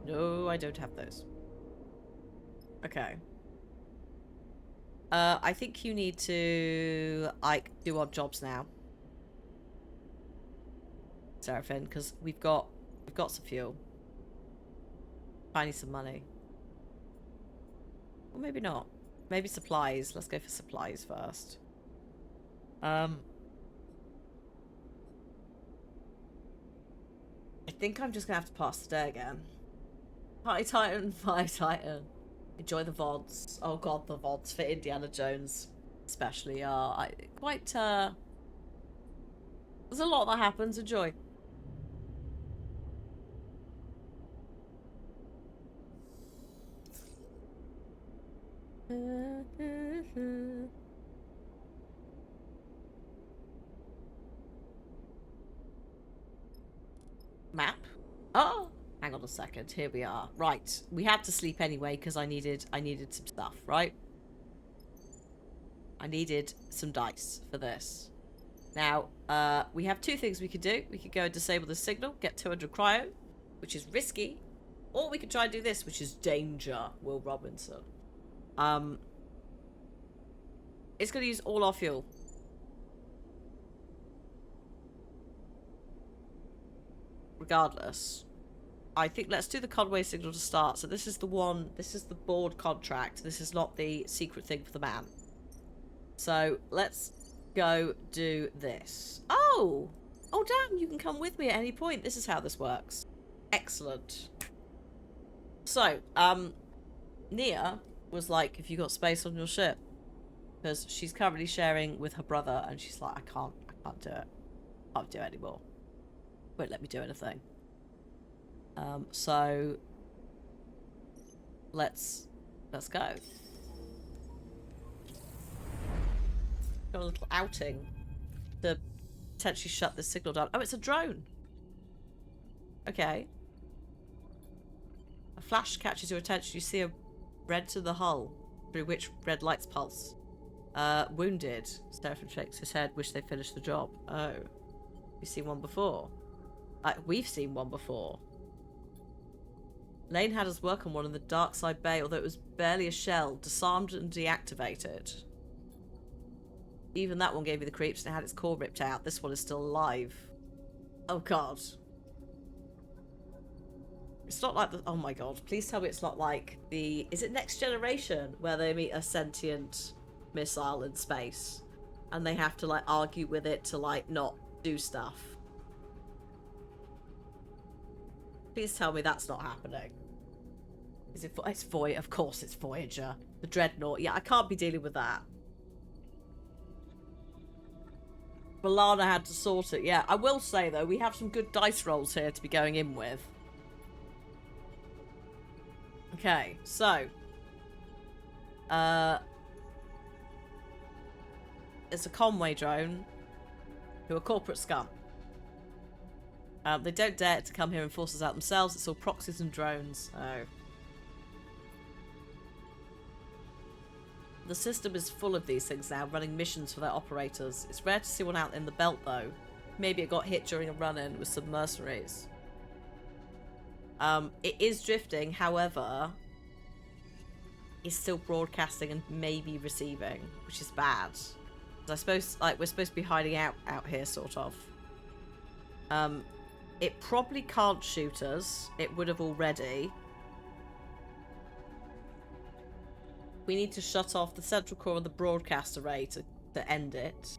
No, I don't have those. Okay. I think you need to, like, do odd jobs now, Seraphine, because we've got some fuel. I need some money. Or maybe not. Maybe supplies. Let's go for supplies first. I think I'm just gonna have to pass the day again. Hi Titan, hi Titan. Enjoy the VODs. Oh god, the VODs for Indiana Jones especially are quite there's a lot that happens. Enjoy. Map? Oh, hang on a second. Here we are. Right, we had to sleep anyway because I needed some stuff, right? I needed some dice for this. Now, we have two things we could do. We could go and disable the signal, get 200 cryo, which is risky, or we could try and do this, which is danger. Will Robinson. It's going to use all our fuel. Regardless, I think let's do the Conway signal to start. So this is the one, this is the board contract. This is not the secret thing for the man. So let's go do this. Oh! Oh damn, you can come with me at any point. This is how this works. Excellent. So, Nia was like, if you got space on your ship. Because she's currently sharing with her brother and she's like, I can't do it. I can't do it anymore. Won't let me do anything. So let's go. Got a little outing to potentially shut this signal down. Oh, it's a drone. Okay. A flash catches your attention. You see a red to the hull, through which red lights pulse. Wounded. Stefan shakes his head. Wish they finished the job. Oh, we've seen one before. We've seen one before. Lane had us work on one in the Dark Side Bay, although it was barely a shell, disarmed and deactivated. Even that one gave me the creeps and it had its core ripped out. This one is still alive. Oh god. It's not like the... Oh my god. Please tell me it's not like the... Is it Next Generation? Where they meet a sentient missile in space. And they have to, like, argue with it to, like, not do stuff. Please tell me that's not happening. Is it... It's Voyager. Of course it's Voyager. The Dreadnought. Yeah, I can't be dealing with that. Milana had to sort it. Yeah, I will say, though, we have some good dice rolls here to be going in with. Okay, so... it's a Conway drone who are corporate scum. They don't dare to come here and force us out themselves. It's all proxies and drones. Oh. The system is full of these things now, running missions for their operators. It's rare to see one out in the belt, though. Maybe it got hit during a run-in with some mercenaries. It is drifting, however... It's still broadcasting and maybe receiving, which is bad. I suppose, like, we're supposed to be hiding out here, sort of. It probably can't shoot us. It would have already. We need to shut off the central core of the broadcast array to end it.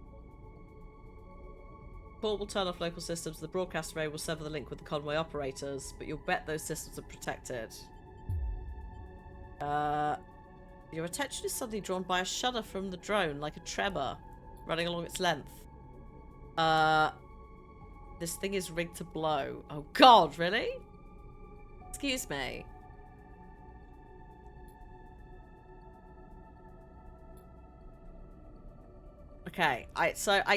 Paul will turn off local systems. The broadcast array will sever the link with the Conway operators, but you'll bet those systems are protected. Your attention is suddenly drawn by a shudder from the drone, like a tremor running along its length. This thing is rigged to blow. Oh god, really? Excuse me. Okay,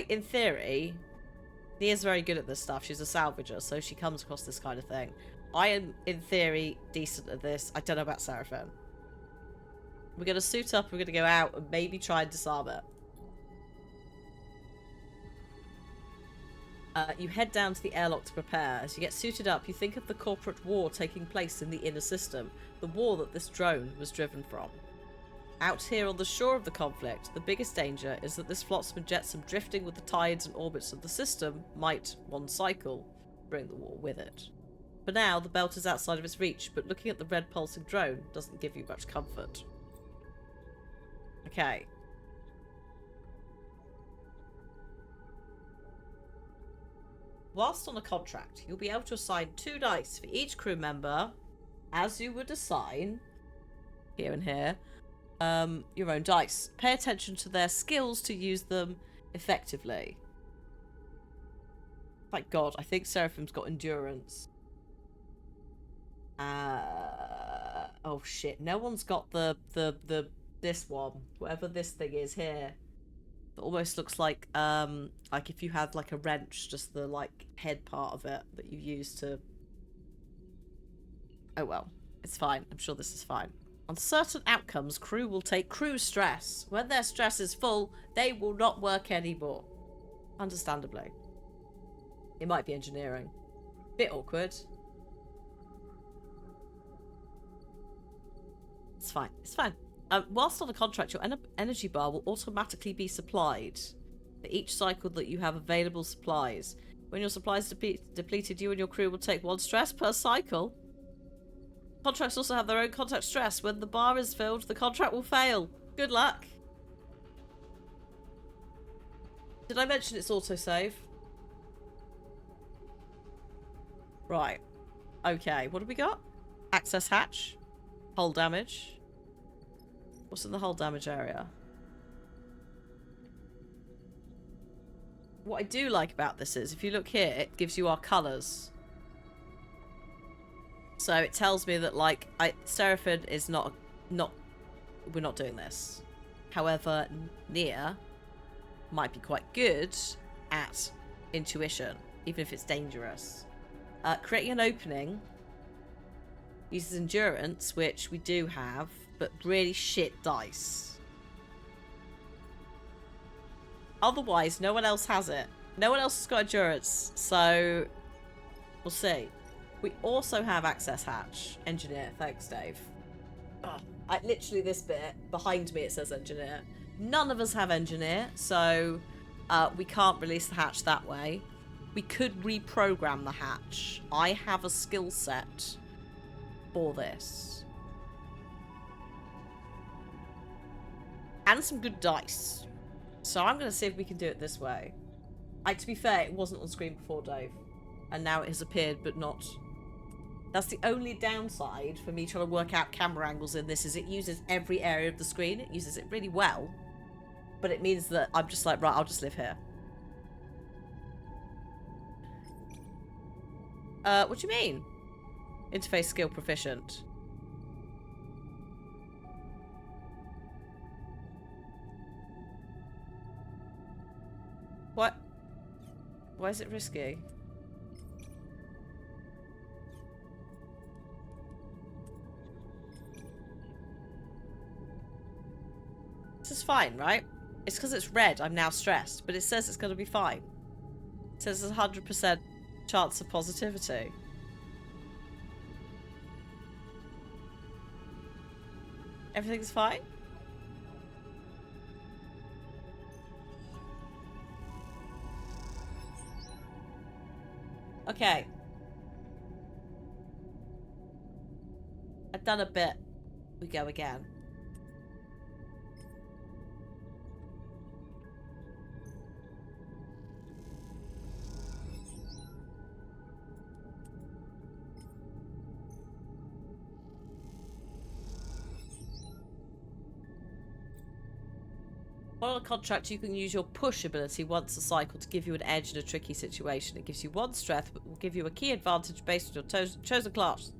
in theory, Nia's very good at this stuff. She's a salvager, so she comes across this kind of thing. I am, in theory, decent at this. I don't know about Seraphim. We're going to suit up, we're going to go out and maybe try and disarm it. You head down to the airlock to prepare. As you get suited up, you think of the corporate war taking place in the inner system, the war that this drone was driven from. Out here on the shore of the conflict, the biggest danger is that this flotsam and jetsam drifting with the tides and orbits of the system might, one cycle, bring the war with it. For now, the belt is outside of its reach, but looking at the red pulsing drone doesn't give you much comfort. Okay. Whilst on a contract, you'll be able to assign 2 dice for each crew member, as you would assign, here and here, your own dice. Pay attention to their skills to use them effectively. Thank God, I think Seraphim's got endurance. Oh shit, no one's got this one, whatever this thing is here. It almost looks like if you had like a wrench, just the like head part of it that you use to... Oh well, it's fine. I'm sure this is fine. On certain outcomes, crew will take crew stress. When their stress is full, they will not work anymore. Understandably. It might be engineering. Bit awkward. It's fine. It's fine. Whilst on the contract, your energy bar will automatically be supplied for each cycle that you have available supplies. When your supplies depleted, you and your crew will take 1 stress per cycle. Contracts also have their own contact stress. When the bar is filled, the contract will fail. Good luck. Did I mention it's autosave? Right. Okay, what have we got? Access hatch. Hull damage. What's in the hull damage area? What I do like about this is, if you look here, it gives you our colours. So it tells me that, like, Seraphim is not... We're not doing this. However, Nia might be quite good at intuition, even if it's dangerous. Creating an opening uses endurance, which we do have, but really shit dice. Otherwise, no one else has it. No one else has got endurance, so we'll see. We also have access hatch. Engineer. Thanks, Dave. Ugh. Literally this bit, behind me it says engineer. None of us have engineer, so we can't release the hatch that way. We could reprogram the hatch. I have a skill set for this. And some good dice. So I'm going to see if we can do it this way. To be fair, it wasn't on screen before, Dave. And now it has appeared, but not. That's the only downside for me trying to work out camera angles in this, is it uses every area of the screen. It uses it really well. But it means that I'm just like, right, I'll just live here. What do you mean? Interface skill proficient. What? Why is it risky? This is fine, right? It's because it's red, I'm now stressed, but it says it's going to be fine. It says there's a 100% chance of positivity. Everything's fine? Okay. I've done a bit. We go again. On a contract, you can use your push ability once a cycle to give you an edge in a tricky situation. It gives you 1 strength, but will give you a key advantage based on your chosen class.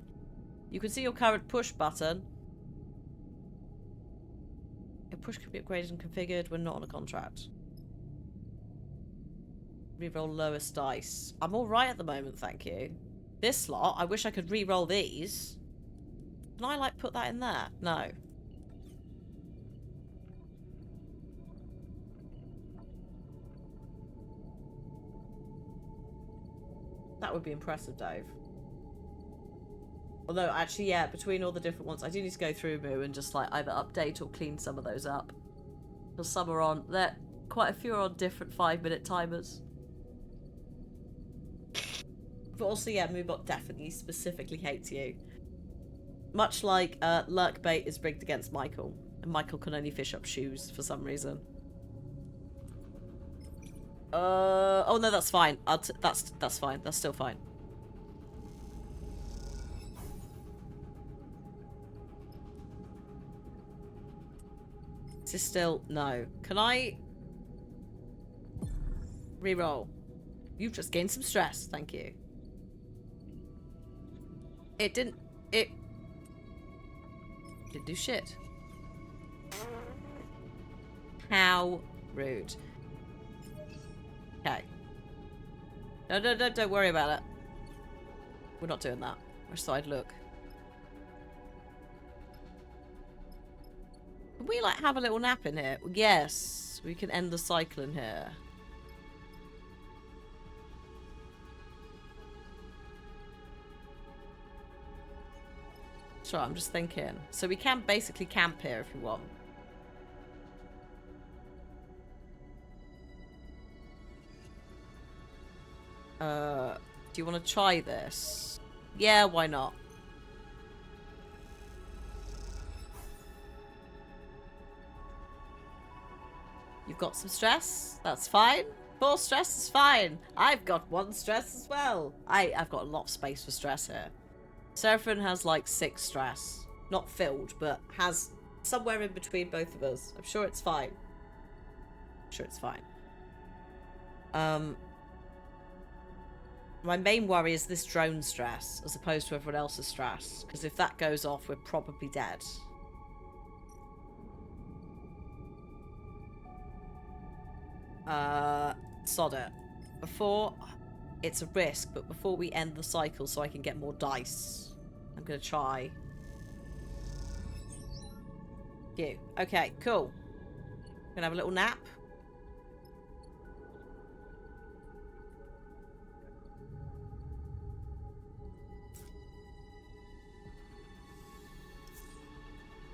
You can see your current push button. Your push can be upgraded and configured when not on a contract. Reroll lowest dice. I'm alright at the moment, thank you. This slot, I wish I could reroll these. Can I, like, put that in there? No. That would be impressive, Dave. Although, actually, yeah, between all the different ones, I do need to go through Moo and just, like, either update or clean some of those up. Because some are on... quite a few are on different 5-minute timers. But also, yeah, Moobot definitely specifically hates you. Much like Lurkbait is rigged against Michael. And Michael can only fish up shoes for some reason. Oh no, that's fine. That's fine. That's still fine. Is this still... No. Can I... Reroll. You've just gained some stress. Thank you. It didn't... It... Didn't do shit. How rude. Okay. No, don't worry about it. We're not doing that. I just thought I'd look. Can we, like, have a little nap in here? Yes. We can end the cycle in here. Sure, I'm just thinking. So we can basically camp here if we want. Do you want to try this? Yeah, why not? You've got some stress? That's fine. 4 stress is fine. I've got 1 stress as well. I've got a lot of space for stress here. Seraphim has like 6 stress. Not filled, but has somewhere in between both of us. I'm sure it's fine. I'm sure it's fine. My main worry is this drone stress, as opposed to everyone else's stress. Because if that goes off, we're probably dead. Sod it. Before... It's a risk, but before we end the cycle so I can get more dice, I'm going to try. You. Okay, cool. Gonna have a little nap.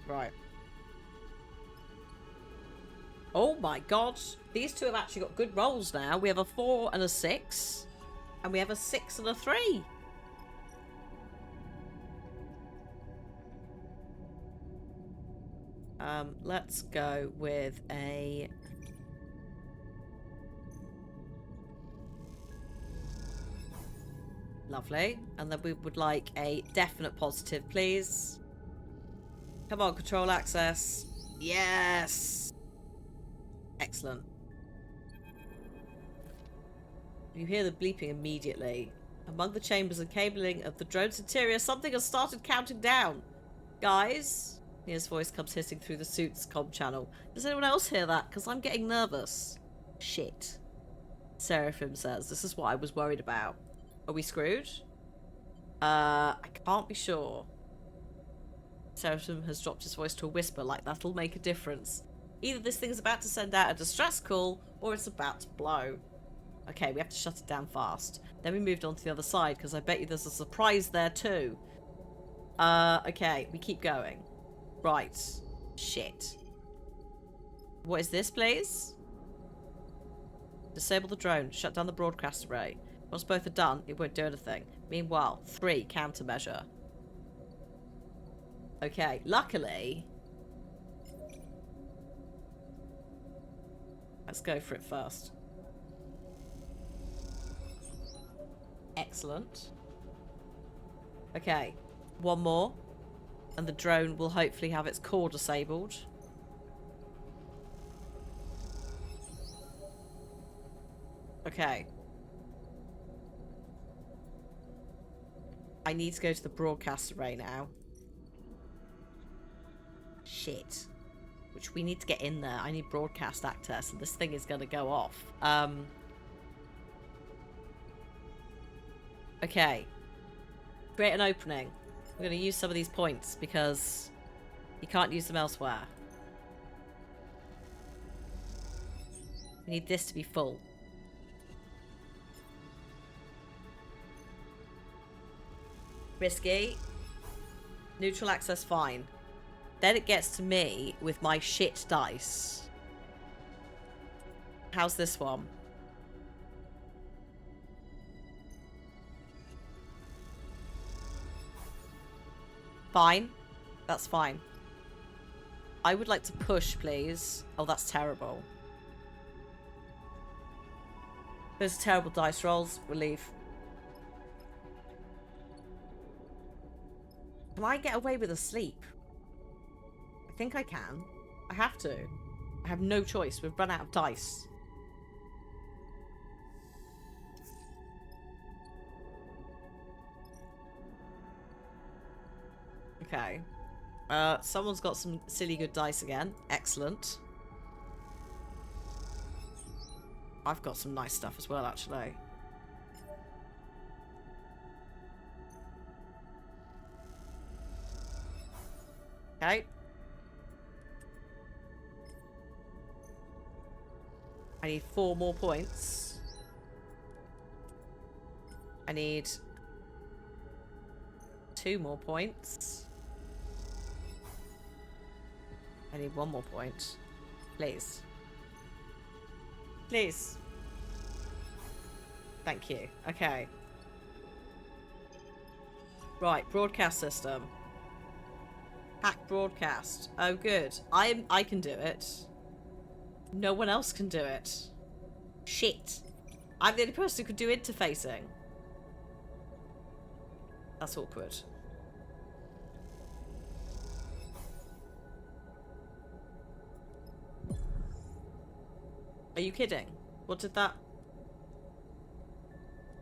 Right. Oh my god. These two have actually got good rolls now. We have a 4 and a 6. And we have a 6 and a 3. Let's go with a... Lovely. And then we would like a definite positive, please. Come on, control access. Yes! Excellent. You hear the bleeping immediately. Among the chambers and cabling of the drone's interior, something has started counting down. Guys? Nia's voice comes hissing through the suit's comm channel. Does anyone else hear that? Because I'm getting nervous. Shit. Seraphim says, this is what I was worried about. Are we screwed? I can't be sure. Seraphim has dropped his voice to a whisper, like that'll make a difference. Either this thing's about to send out a distress call, or it's about to blow. Okay, we have to shut it down fast. Then we moved on to the other side, because I bet you there's a surprise there too. Okay, we keep going. Right. Shit. What is this, please? Disable the drone. Shut down the broadcast array. Once both are done, it won't do anything. Meanwhile, 3, countermeasure. Okay, luckily... Let's go for it first. Excellent. Okay, 1 more. And the drone will hopefully have its core disabled. Okay. I need to go to the broadcast array now. Shit. Which we need to get in there. I need broadcast access, and this thing is going to go off. Okay. Create an opening. We're going to use some of these points because you can't use them elsewhere. We need this to be full. Risky. Neutral access, fine. Then it gets to me with my shit dice. How's this one? Fine. That's fine. I would like to push, please. Oh, that's terrible. Those are terrible dice rolls. We'll leave. Can I get away with a sleep? I think I can. I have to. I have no choice. We've run out of dice. Okay. Someone's got some silly good dice again. Excellent. I've got some nice stuff as well, actually. Okay. I need 4 more points. I need 2 more points. I need 1 more point. Please. Please. Thank you. Okay. Right, broadcast system. Hack broadcast. Oh, good. I can do it. No one else can do it. Shit. I'm the only person who could do interfacing. That's awkward. Are you kidding? What did that...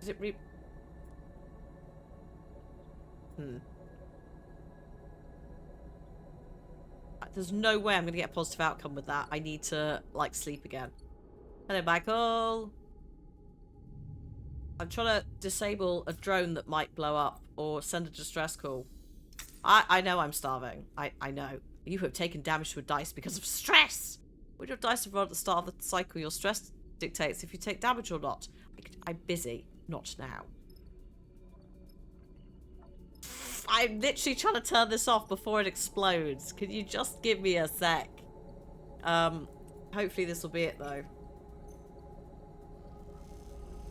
Is it There's no way I'm going to get a positive outcome with that. I need to, like, sleep again. Hello, Michael. I'm trying to disable a drone that might blow up or send a distress call. I know I'm starving. I know. You have taken damage to a dice because of stress. When your dice have rolled at the start of the cycle, your stress dictates if you take damage or not. I'm busy. Not now. I'm literally trying to turn this off before it explodes. Can you just give me a sec? Hopefully this will be it, though.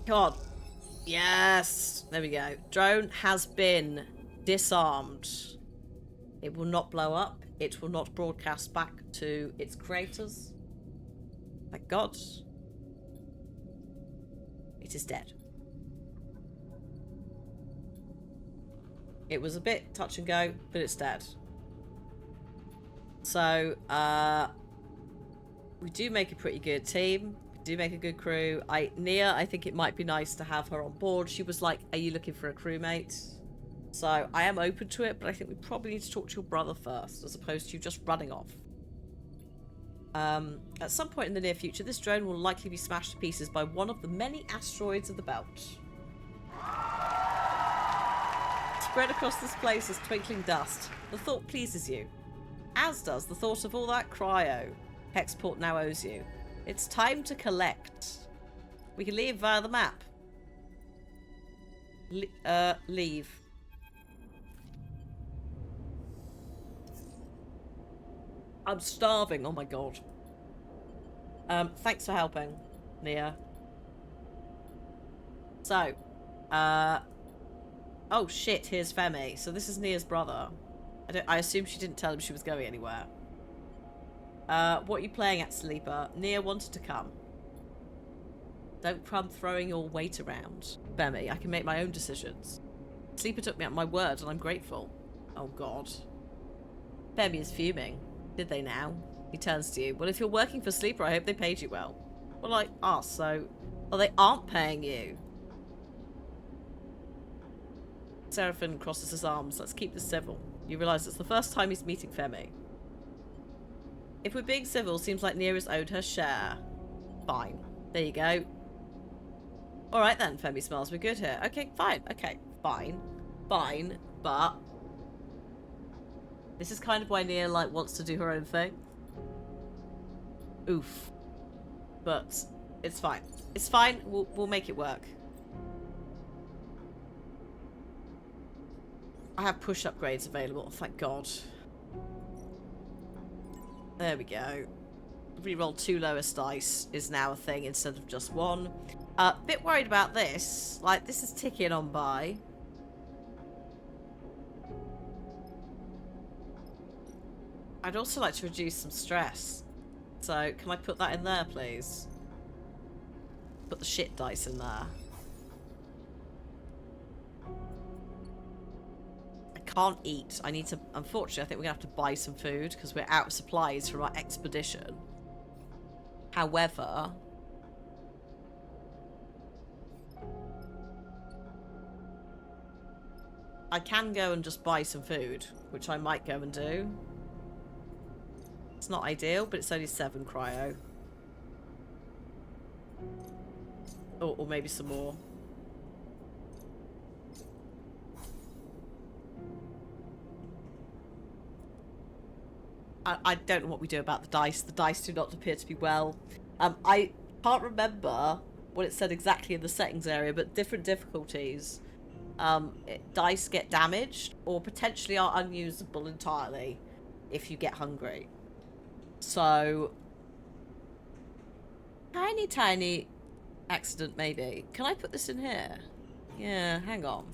Come on. Yes! There we go. Drone has been disarmed. It will not blow up. It will not broadcast back to its creators. Thank God. It is dead. It was a bit touch and go, but it's dead. So, we do make a pretty good team. We do make a good crew. Nia, I think it might be nice to have her on board. She was like, are you looking for a crewmate? So, I am open to it, but I think we probably need to talk to your brother first, as opposed to you just running off. At some point in the near future, this drone will likely be smashed to pieces by one of the many asteroids of the belt. Spread across this place is twinkling dust. The thought pleases you, as does the thought of all that cryo Hexport now owes you. It's time to collect. We can leave via the map. Leave. I'm starving. Oh my god. Thanks for helping, Nia. So, oh shit, here's Femi. So this is Nia's brother. I assume she didn't tell him she was going anywhere. What are you playing at, Sleeper? Nia wanted to come. Don't come throwing your weight around. Femi, I can make my own decisions. Sleeper took me at my word and I'm grateful. Oh god. Femi is fuming. Did they now? He turns to you. Well, if you're working for Sleeper, I hope they paid you well. Well, I asked, so... Well, they aren't paying you. Seraphin crosses his arms. Let's keep this civil. You realise it's the first time he's meeting Femi. If we're being civil, seems like Nia is owed her share. Fine. There you go. Alright then, Femi smiles. We're good here. Okay, fine. Okay, fine. Fine, but... This is kind of why Nia, like, wants to do her own thing. Oof. But it's fine. It's fine. We'll make it work. I have push upgrades available. Thank God. There we go. Reroll 2 lowest dice is now a thing instead of just 1. Bit worried about this. Like, this is ticking on by. I'd also like to reduce some stress. So, can I put that in there, please? Put the shit dice in there. I can't eat. I need to... Unfortunately, I think we're going to have to buy some food because we're out of supplies from our expedition. However... I can go and just buy some food, which I might go and do. It's not ideal, but it's only 7 cryo. Or maybe some more. I don't know what we do about the dice. The dice do not appear to be well. I can't remember what it said exactly in the settings area, but different difficulties. Dice get damaged or potentially are unusable entirely if you get hungry. So, tiny accident maybe. Can I put this in here? Yeah, hang on.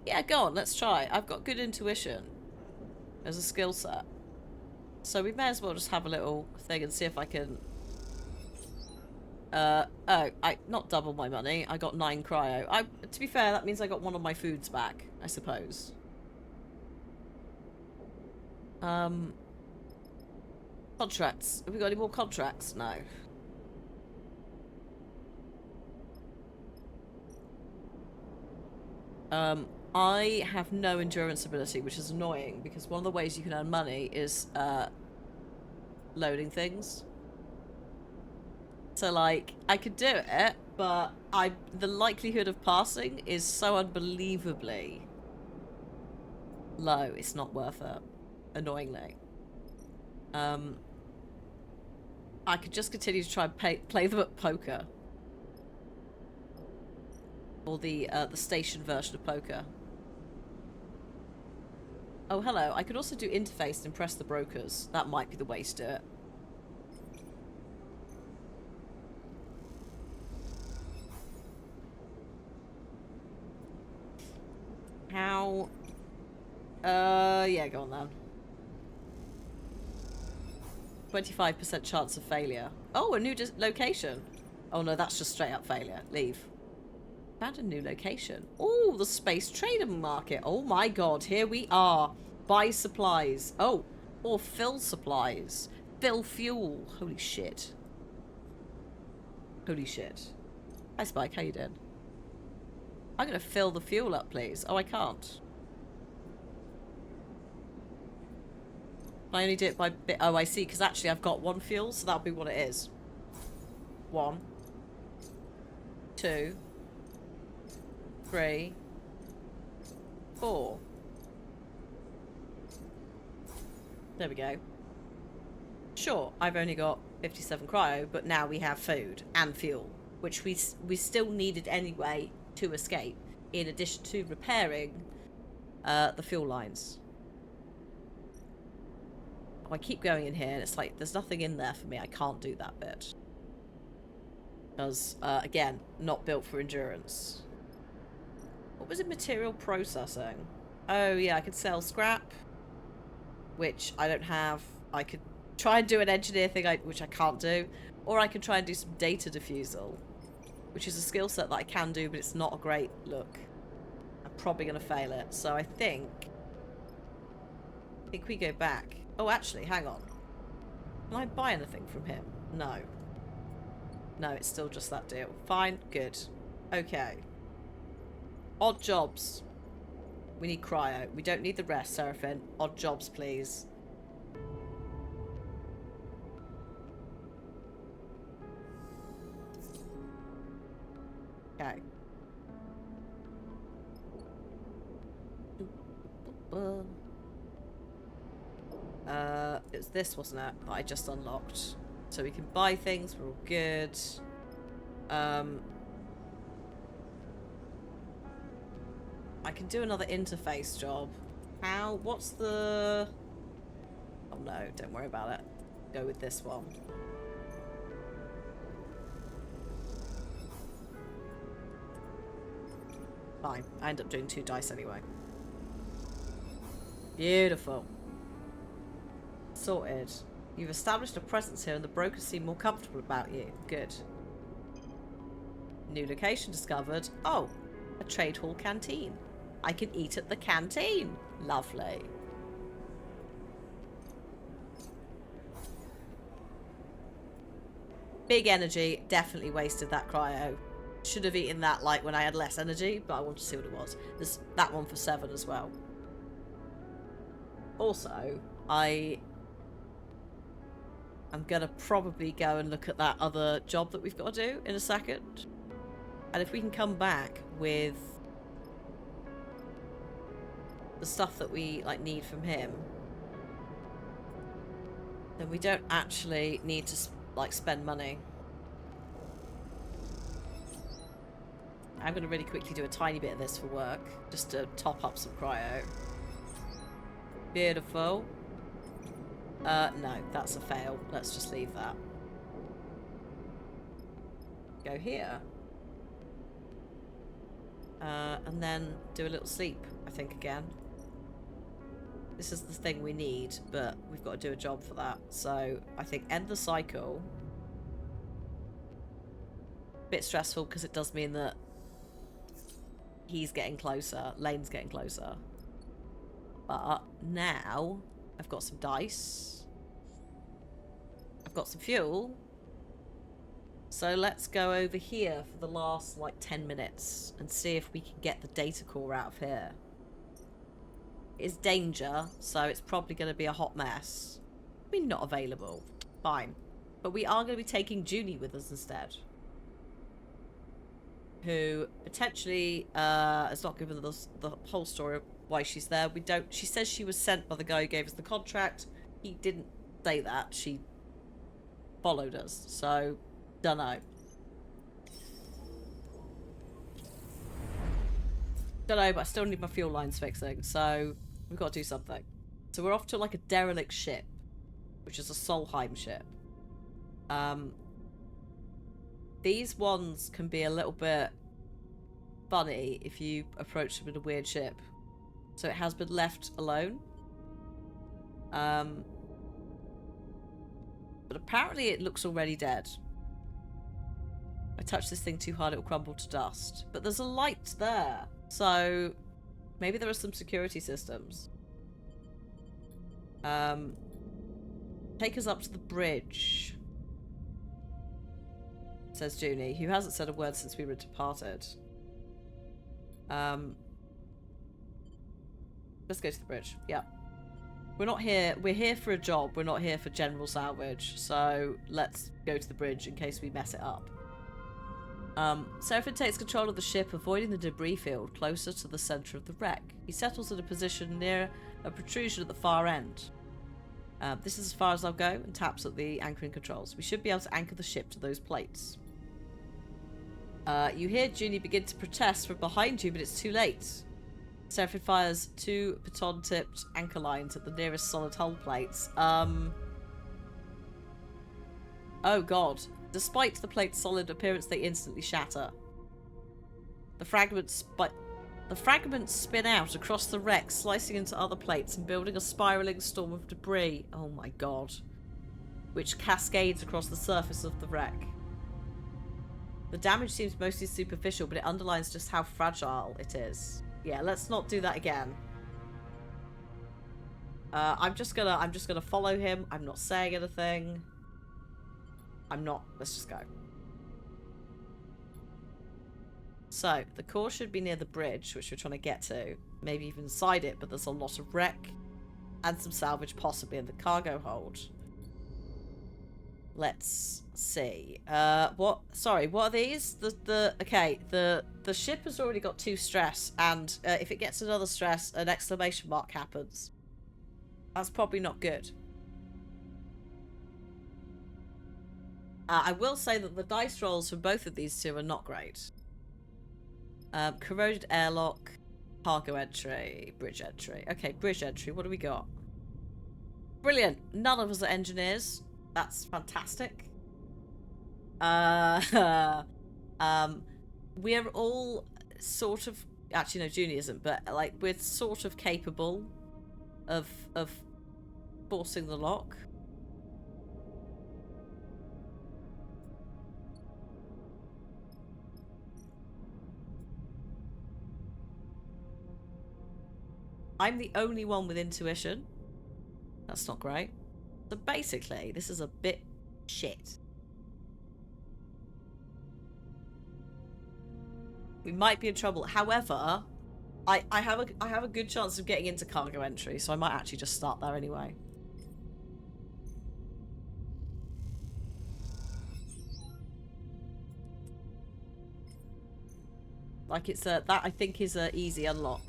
Yeah, go on, let's try. I've got good intuition as a skill set. So we may as well just have a little thing and see if I can... not double my money. I got 9 cryo. To be fair, that means I got one of my foods back, I suppose. Contracts. Have we got any more contracts? No. I have no endurance ability, which is annoying because one of the ways you can earn money is loading things. So, like, I could do it, but the likelihood of passing is so unbelievably low. It's not worth it. Annoyingly. I could just continue to try and play them at poker. Or the station version of poker. Oh, hello. I could also do interface and impress the brokers. That might be the way to do it. How? Yeah, go on then. 25% chance of failure. Oh, a new location. Oh no, that's just straight up failure. Leave. Found a new location. Oh, the space trading market. Oh my god, here we are. Buy supplies. Oh, or fill supplies. Fill fuel. Holy shit. Holy shit. Hi Spike, how you doing? I'm gonna fill the fuel up, please. Oh, I can't. I only do it by bit. Oh, I see, because actually I've got 1 fuel, so that'll be what it is. 1, 2, 3, 4. There we go. Sure, I've only got 57 cryo, but now we have food and fuel, which we still needed anyway to escape, in addition to repairing the fuel lines. Oh, I keep going in here, and it's like, there's nothing in there for me. I can't do that bit. Because, again, not built for endurance. What was it? Material processing. Oh, yeah, I could sell scrap, which I don't have. I could try and do an engineer thing, which I can't do. Or I could try and do some data diffusal, which is a skill set that I can do, but it's not a great look. I'm probably going to fail it. So I think we go back. Oh, actually, hang on. Can I buy anything from him? No. No, it's still just that deal. Fine, good. Okay. Odd jobs. We need cryo. We don't need the rest, Seraphin. Odd jobs, please. Okay. It's this, wasn't it, that I just unlocked. So we can buy things, we're all good. I can do another interface job. How? What's the... Oh no, don't worry about it. Go with this one. Fine. I end up doing 2 dice anyway. Beautiful. Sorted. You've established a presence here and the brokers seem more comfortable about you. Good. New location discovered. Oh, a trade hall canteen. I can eat at the canteen. Lovely. Big energy. Definitely wasted that cryo. Should have eaten that like when I had less energy, but I want to see what it was. There's that one for 7 as well. Also, I'm gonna probably go and look at that other job that we've got to do in a second. And if we can come back with the stuff that we like need from him, then we don't actually need to like spend money. I'm going to really quickly do a tiny bit of this for work, just to top up some cryo. Beautiful. No, that's a fail. Let's just leave that. Go here. And then do a little sleep, I think, again. This is the thing we need, but we've got to do a job for that. So, I think end the cycle. Bit stressful, because it does mean that he's getting closer. Lane's getting closer. But now, I've got some dice. I've got some fuel. So let's go over here for the last, like, 10 minutes and see if we can get the data core out of here. It's danger, so it's probably going to be a hot mess. I mean, not available. Fine. But we are going to be taking Junie with us instead. Who potentially has not given us the whole story of why she's there. We don't. She says she was sent by the guy who gave us the contract. He didn't say that. She followed us. So, dunno. Dunno, but I still need my fuel lines fixing. So, we've got to do something. So, we're off to like a derelict ship, which is a Solheim ship. These ones can be a little bit funny if you approach them in a weird ship. So it has been left alone. But apparently it looks already dead. I touch this thing too hard, it will crumble to dust. But there's a light there. So maybe there are some security systems. Take us up to the bridge. Says Junie, who hasn't said a word since we were departed. Let's go to the bridge. Yeah. We're not here. We're here for a job. We're not here for general salvage. So let's go to the bridge in case we mess it up. Seraphin takes control of the ship, avoiding the debris field closer to the center of the wreck. He settles in a position near a protrusion at the far end. This is as far as I'll go, and taps at the anchoring controls. We should be able to anchor the ship to those plates. You hear Junie begin to protest from behind you, but it's too late. Seraphin fires 2 baton-tipped anchor lines at the nearest solid hull plates. Oh god. Despite the plate's solid appearance, they instantly shatter. The fragments spin out across the wreck, slicing into other plates and building a spiraling storm of debris. Oh my god. Which cascades across the surface of the wreck. The damage seems mostly superficial, but it underlines just how fragile it is. Yeah, let's not do that again. I'm just gonna follow him. I'm not saying anything. Let's just go. So, the core should be near the bridge, which we're trying to get to. Maybe even inside it, but there's a lot of wreck. And some salvage possibly in the cargo hold. Let's see. Sorry, what are these? Okay, the ship has already got 2 stress, and if it gets another stress, an exclamation mark happens. That's probably not good. I will say that the dice rolls for both of these 2 are not great. Corroded airlock, cargo entry, bridge entry. Okay, bridge entry, what do we got? Brilliant. None of us are engineers. That's fantastic. We're all sort of... Actually, no, Junie isn't, but, like, we're sort of capable of forcing the lock. I'm the only one with intuition. That's not great. So basically, this is a bit shit. We might be in trouble. However, I have a good chance of getting into cargo entry, so I might actually just start there anyway. Like it's a that I think is a easy unlock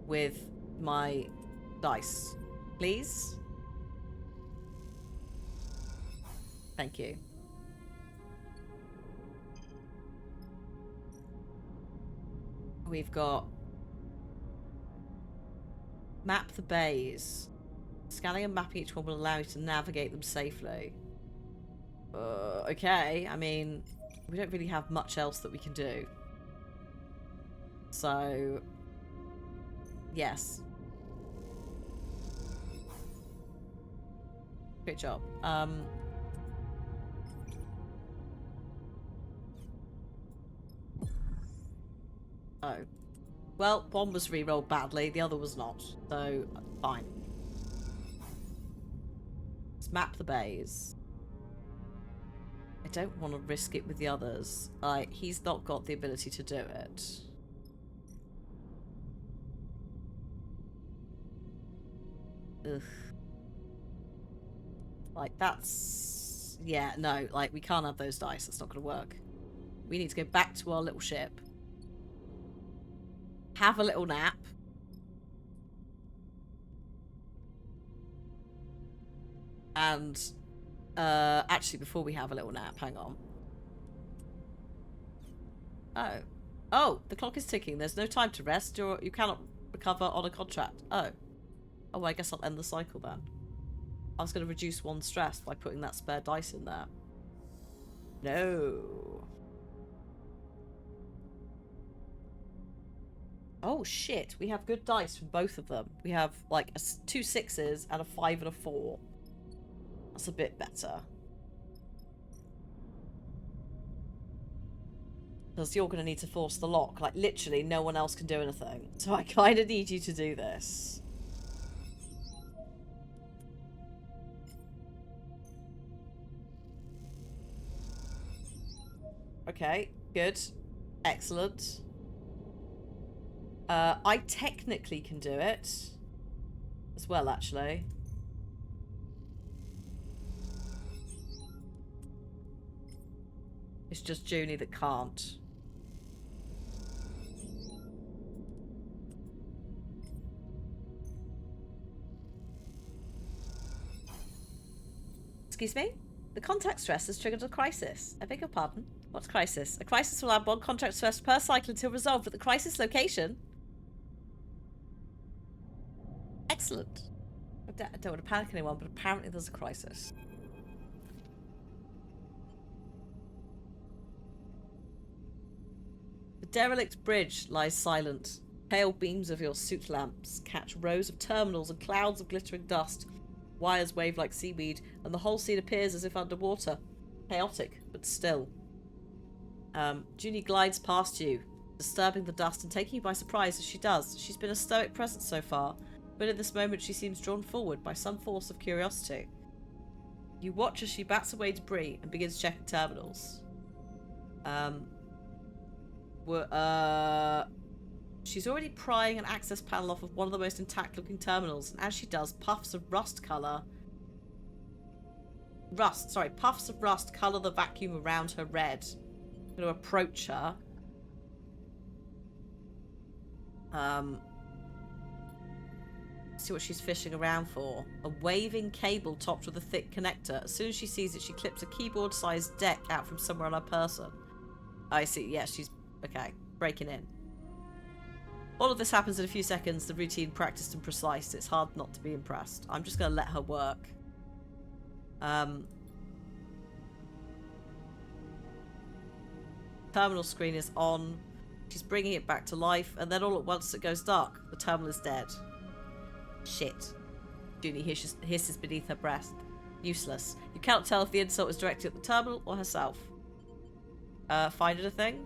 with my dice. Please. Thank you. We've got map the bays. Scanning and mapping each one will allow you to navigate them safely. Okay, I mean, we don't really have much else that we can do. So, yes. Great job. Oh. Well, one was re-rolled badly, the other was not. So, fine. Let's map the bays. I don't want to risk it with the others. He's not got the ability to do it. Ugh. Like, that's... Yeah, no, like, we can't have those dice. That's not going to work. We need to go back to our little ship. Have a little nap. And, actually, before we have a little nap, hang on. Oh. Oh, the clock is ticking. There's no time to rest. You cannot recover on a contract. Oh. Oh, well, I guess I'll end the cycle then. I was going to reduce one stress by putting that spare dice in there. No. Oh, shit. We have good dice from both of them. We have, like, 2 6s and a 5 and a 4. That's a bit better. Because you're going to need to force the lock. Like, literally, no one else can do anything. So I kind of need you to do this. Okay, good. Excellent. I technically can do it. As well, actually. It's just Junie that can't. Excuse me? The contact stress has triggered a crisis. I beg your pardon? What's crisis? A crisis will add 1 contact stress per cycle until resolved at the crisis location. Excellent. I don't want to panic anyone, but apparently there's a crisis. The derelict bridge lies silent. Pale beams of your suit lamps catch rows of terminals and clouds of glittering dust. Wires wave like seaweed, and the whole scene appears as if underwater. Chaotic, but still. Junie glides past you, disturbing the dust and taking you by surprise as she does. She's been a stoic presence so far, but in this moment she seems drawn forward by some force of curiosity. You watch as she bats away debris and begins checking terminals. She's already prying an access panel off of one of the most intact looking terminals, and as she does, puffs of rust colour the vacuum around her red. I'm going to approach her. See what she's fishing around for. A waving cable topped with a thick connector. As soon as she sees it, she clips a keyboard-sized deck out from somewhere on her person. I see. Yeah, she's... Okay. Breaking in. All of this happens in a few seconds. The routine, practiced and precise. It's hard not to be impressed. I'm just going to let her work. Terminal screen is on. She's bringing it back to life, and then all at once it goes dark. The terminal is dead. Shit. Junie hisses beneath her breath. Useless. You cannot tell if the insult was directed at the terminal or herself. Find anything?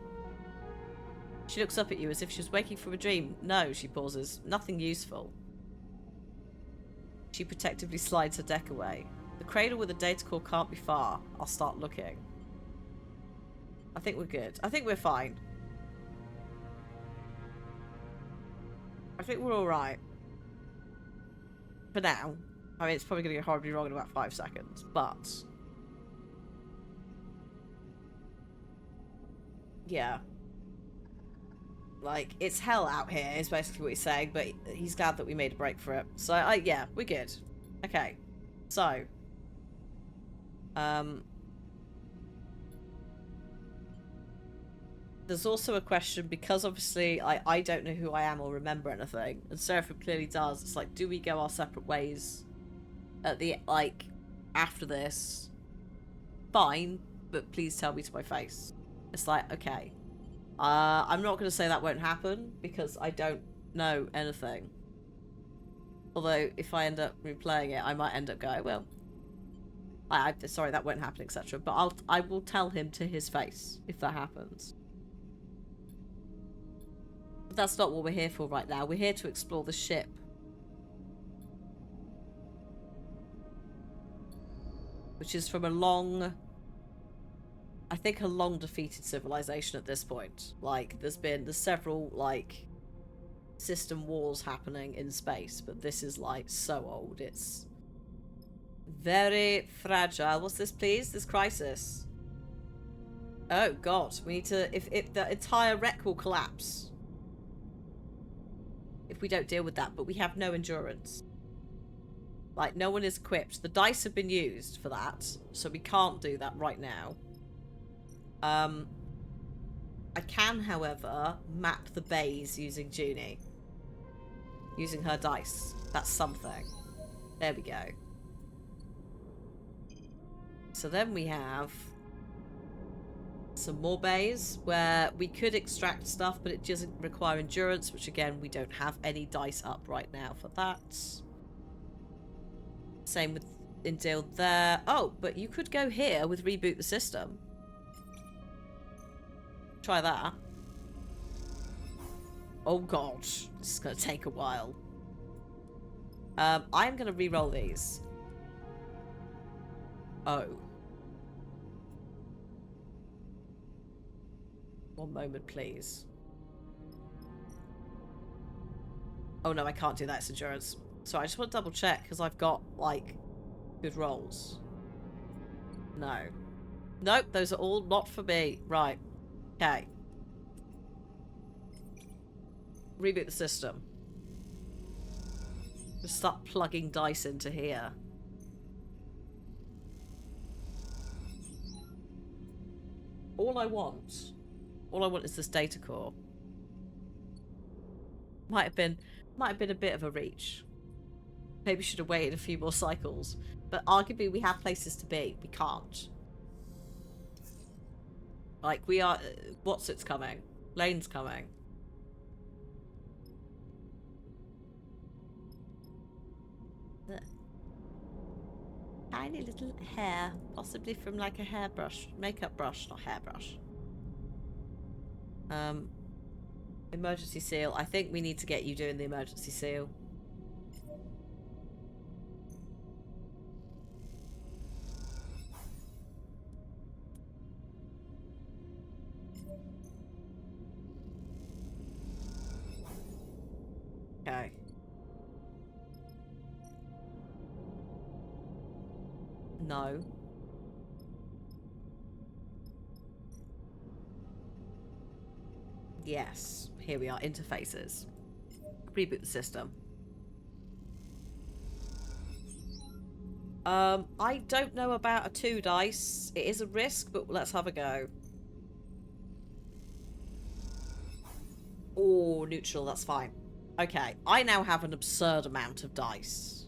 She looks up at you as if she was waking from a dream. No, she pauses. Nothing useful. She protectively slides her deck away. The cradle with the data core can't be far. I'll start looking. I think we're good. I think we're fine. I think we're alright. For now. I mean, it's probably going to go horribly wrong in about 5 seconds, but... yeah. Like, it's hell out here, is basically what he's saying, but he's glad that we made a break for it. So, yeah, we're good. Okay. So. There's also a question, because obviously I don't know who I am or remember anything, and Seraphim clearly does. It's like, do we go our separate ways at the, like, after this? Fine, but please tell me to my face. It's like, okay. I'm not going to say that won't happen, because I don't know anything. Although, if I end up replaying it, I might end up going, well, sorry, that won't happen, etc. But I will tell him to his face, if that happens. But that's not what we're here for right now. We're here to explore the ship. Which is from a long... I think a long defeated civilization at this point. Like, there's several, like, system wars happening in space, but this is, like, so old. It's very fragile. What's this, please? This crisis. Oh, God. We need to... If the entire wreck will collapse. If we don't deal with that, but we have no endurance. Like, no one is equipped. The dice have been used for that, so we can't do that right now. I can, however, map the bays using Junie. Using her dice. That's something. There we go. So then we have some more bays where we could extract stuff, but it doesn't require endurance, which again, we don't have any dice up right now for that. Same with Indil there. Oh, but you could go here with reboot the system. Try that. Oh god, this is going to take a while. I'm going to re-roll these. Oh. One moment, please. Oh no, I can't do that. It's endurance. So I just want to double check because I've got, like, good rolls. No. Nope, those are all not for me. Right. Okay. Reboot the system. Just start plugging dice into here. All I want is this data core. Might have been a bit of a reach. Maybe should have waited a few more cycles. But arguably we have places to be. We can't. Like, we are... What's it's coming? Lane's coming. The tiny little hair. Possibly from, like, a hairbrush. Makeup brush, not hairbrush. Emergency seal. I think we need to get you doing the emergency seal. Okay. No. Yes. Here we are. Interfaces. Reboot the system. I don't know about a 2 dice. It is a risk, but let's have a go. Oh, neutral. That's fine. Okay. I now have an absurd amount of dice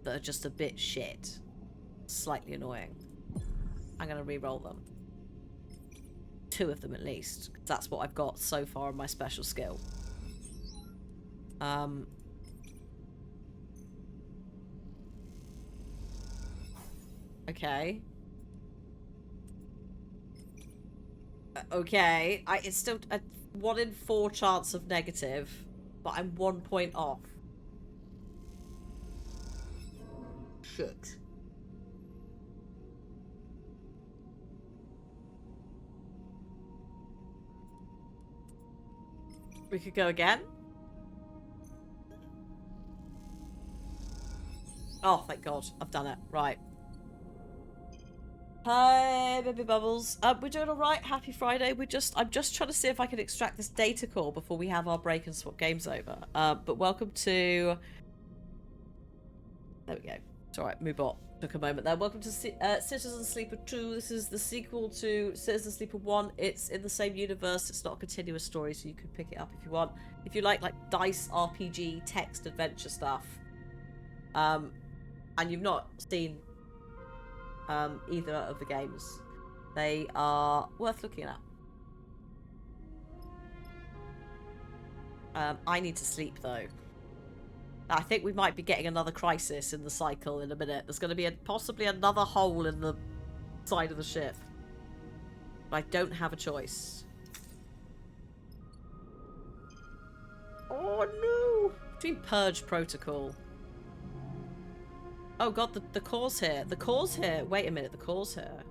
that are just a bit shit. Slightly annoying. I'm going to re-roll them. 2 of them at least. That's what I've got so far in my special skill. Okay. Okay. It's still a 1 in 4 chance of negative, but I'm 1 point off. Shit. We could go again. Oh, thank God. I've done it. Right. Hi, baby bubbles. We're doing alright. Happy Friday. I'm just trying to see if I can extract this data core before we have our break and swap games over. But welcome to... There we go. It's alright, move on. Took a moment there. Welcome to Citizen Sleeper 2. This is the sequel to Citizen Sleeper 1. It's in the same universe. It's not a continuous story, so you can pick it up if you want. If you like dice, RPG, text, adventure stuff, and you've not seen either of the games, they are worth looking at. I need to sleep, though. I think we might be getting another crisis in the cycle in a minute. There's going to be possibly another hole in the side of the ship. But I don't have a choice. Oh no! Between Purge Protocol. Oh god, the core's here. The core's here. Wait a minute, the core's here.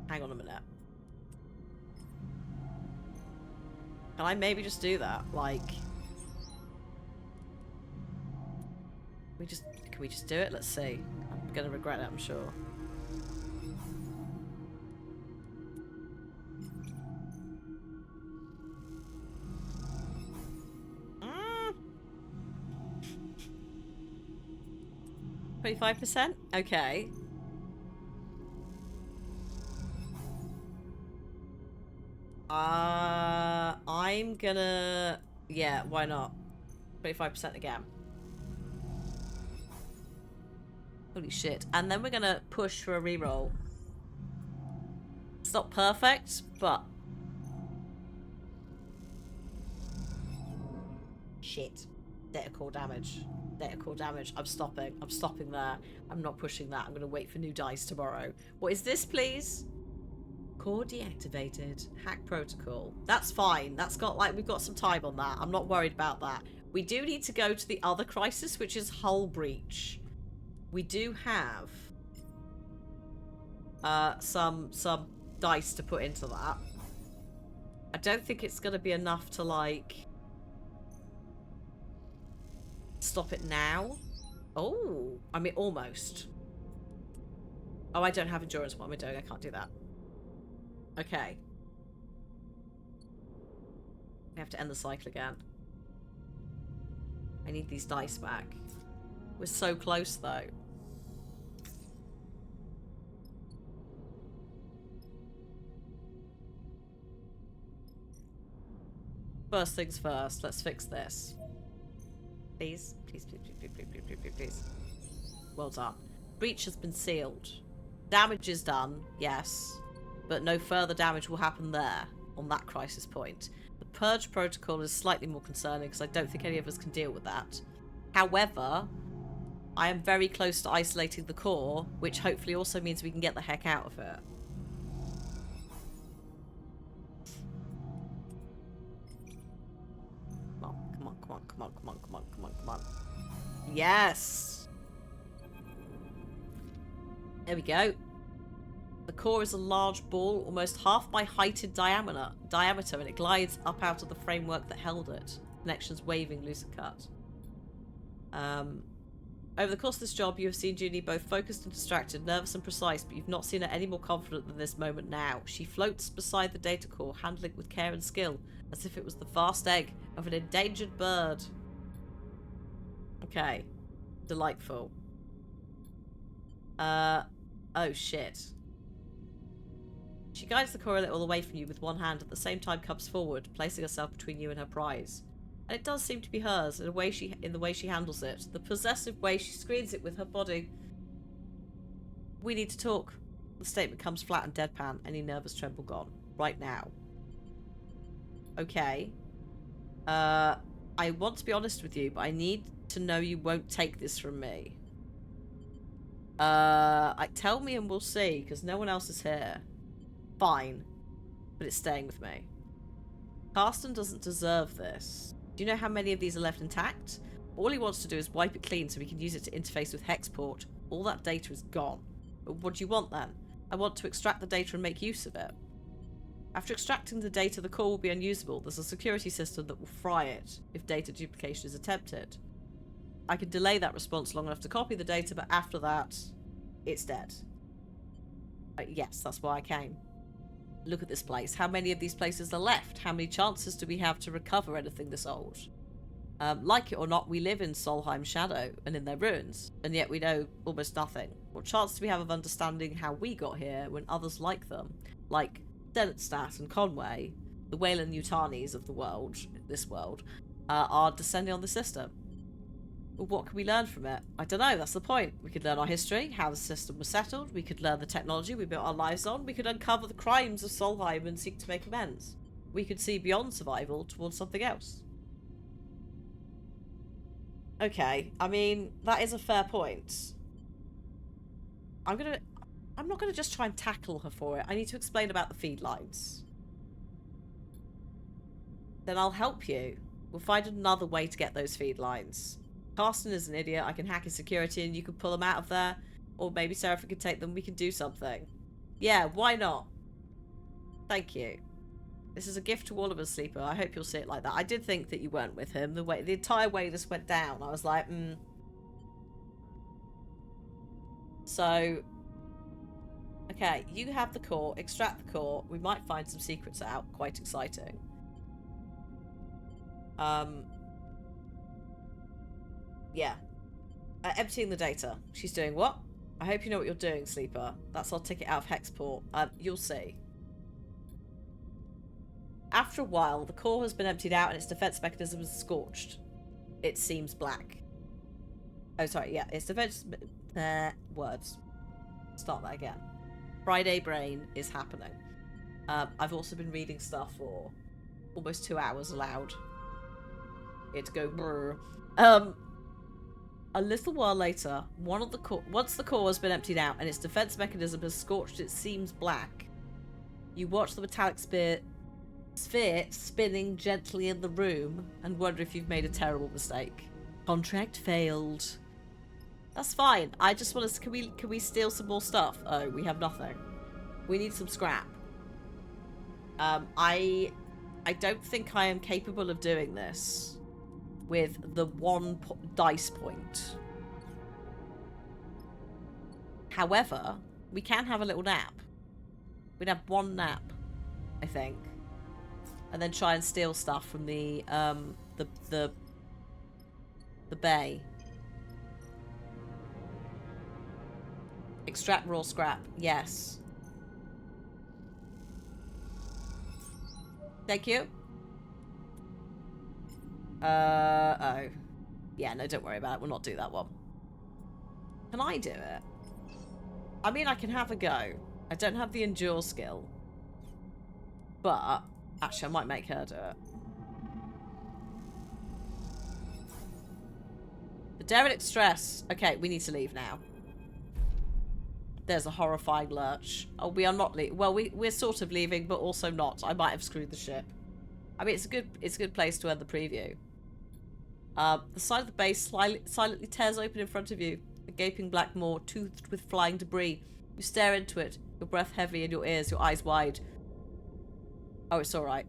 Hang on a minute. Can I maybe just do that? Like... Can we just do it? Let's see. I'm gonna regret it, I'm sure. Mm. 25%? Okay. I'm gonna... Yeah, why not? 25% again. Holy shit. And then we're gonna push for a reroll. It's not perfect, but... Shit. Data core damage. Data core damage. I'm stopping. I'm stopping there. I'm not pushing that. I'm gonna wait for new dice tomorrow. What is this, please? Core deactivated. Hack protocol. That's fine. That's got, like, we've got some time on that. I'm not worried about that. We do need to go to the other crisis, which is hull breach. We do have some dice to put into that. I don't think it's going to be enough to, like, stop it now. Oh, I mean, almost. Oh, I don't have endurance. What am I doing? I can't do that. Okay. We have to end the cycle again. I need these dice back. We're so close, though. First things first, let's fix this. Please? Please, please, please, please, please, please, please, please. Well done. Breach has been sealed. Damage is done, yes. But no further damage will happen there, on that crisis point. The Purge Protocol is slightly more concerning, because I don't think any of us can deal with that. However, I am very close to isolating the core, which hopefully also means we can get the heck out of it. Come on, come on, come on, come on, come on, come on, come on. Yes! There we go. The core is a large ball, almost half my height in diameter, and it glides up out of the framework that held it. Connections waving loose and cut. Over the course of this job, you have seen Junie both focused and distracted, nervous and precise, but you've not seen her any more confident than this moment now. She floats beside the data core, handling it with care and skill, as if it was the vast egg of an endangered bird. Okay. Delightful. Oh shit. She guides the core a little away from you with one hand, at the same time comes forward, placing herself between you and her prize. And it does seem to be hers, in the way she handles it, the possessive way she screens it with her body. We need to talk. The statement comes flat and deadpan, any nervous tremble gone. Right now. Okay. I want to be honest with you, but I need to know you won't take this from me. Tell me and we'll see, because no one else is here. Fine. But it's staying with me. Karsten doesn't deserve this. Do you know how many of these are left intact? All he wants to do is wipe it clean so we can use it to interface with Hexport. All that data is gone. But what do you want then? I want to extract the data and make use of it. After extracting the data, the core will be unusable. There's a security system that will fry it if data duplication is attempted. I can delay that response long enough to copy the data, but after that, it's dead. Yes, that's why I came. Look at this place. How many of these places are left? How many chances do we have to recover anything this old? Like it or not, we live in Solheim's shadow and in their ruins, and yet we know almost nothing. What chance do we have of understanding how we got here when others like them, like Denetstadt and Conway, the Weyland-Yutanis of the world, this world, are descending on the system? Well, what can we learn from it? I don't know, that's the point. We could learn our history, how the system was settled, we could learn the technology we built our lives on, we could uncover the crimes of Solheim and seek to make amends. We could see beyond survival towards something else. Okay, I mean, that is a fair point. I'm not gonna just try and tackle her for it. I need to explain about the feed lines. Then I'll help you. We'll find another way to get those feed lines. Karsten is an idiot. I can hack his security and you can pull them out of there. Or maybe Seraphin can take them. We can do something. Yeah, why not? Thank you. This is a gift to all of us, Sleeper. I hope you'll see it like that. I did think that you weren't with him. The entire way this went down, I was like, So, okay, you have the core. Extract the core. We might find some secrets out. Quite exciting. Yeah. Emptying the data. She's doing what? I hope you know what you're doing, Sleeper. That's our ticket out of Hexport. You'll see. After a while, the core has been emptied out and its defense mechanism is scorched. It seems black. Oh, sorry, yeah. Its defense... words. Start that again. Friday brain is happening. I've also been reading stuff for almost 2 hours aloud. It go brr. A little while later, once the core has been emptied out and its defense mechanism has scorched, it seems black. You watch the metallic sphere spinning gently in the room and wonder if you've made a terrible mistake. Contract failed. That's fine. I just want to... Can we steal some more stuff? Oh, we have nothing. We need some scrap. I don't think I am capable of doing this with the one dice point. However, we can have a little nap. We'd have one nap, I think, and then try and steal stuff from the bay. Extract raw scrap. Yes. Thank you. Oh. Yeah, no, don't worry about it. We'll not do that one. Can I do it? I mean, I can have a go. I don't have the endure skill. But, actually, I might make her do it. The derelict stress. Okay, we need to leave now. There's a horrifying lurch. Oh, we are not leaving. Well, we're sort of leaving, but also not. I might have screwed the ship. I mean, it's a good place to end the preview. The side of the base silently tears open in front of you. A gaping black maw, toothed with flying debris. You stare into it, your breath heavy in your ears, your eyes wide. Oh, it's alright.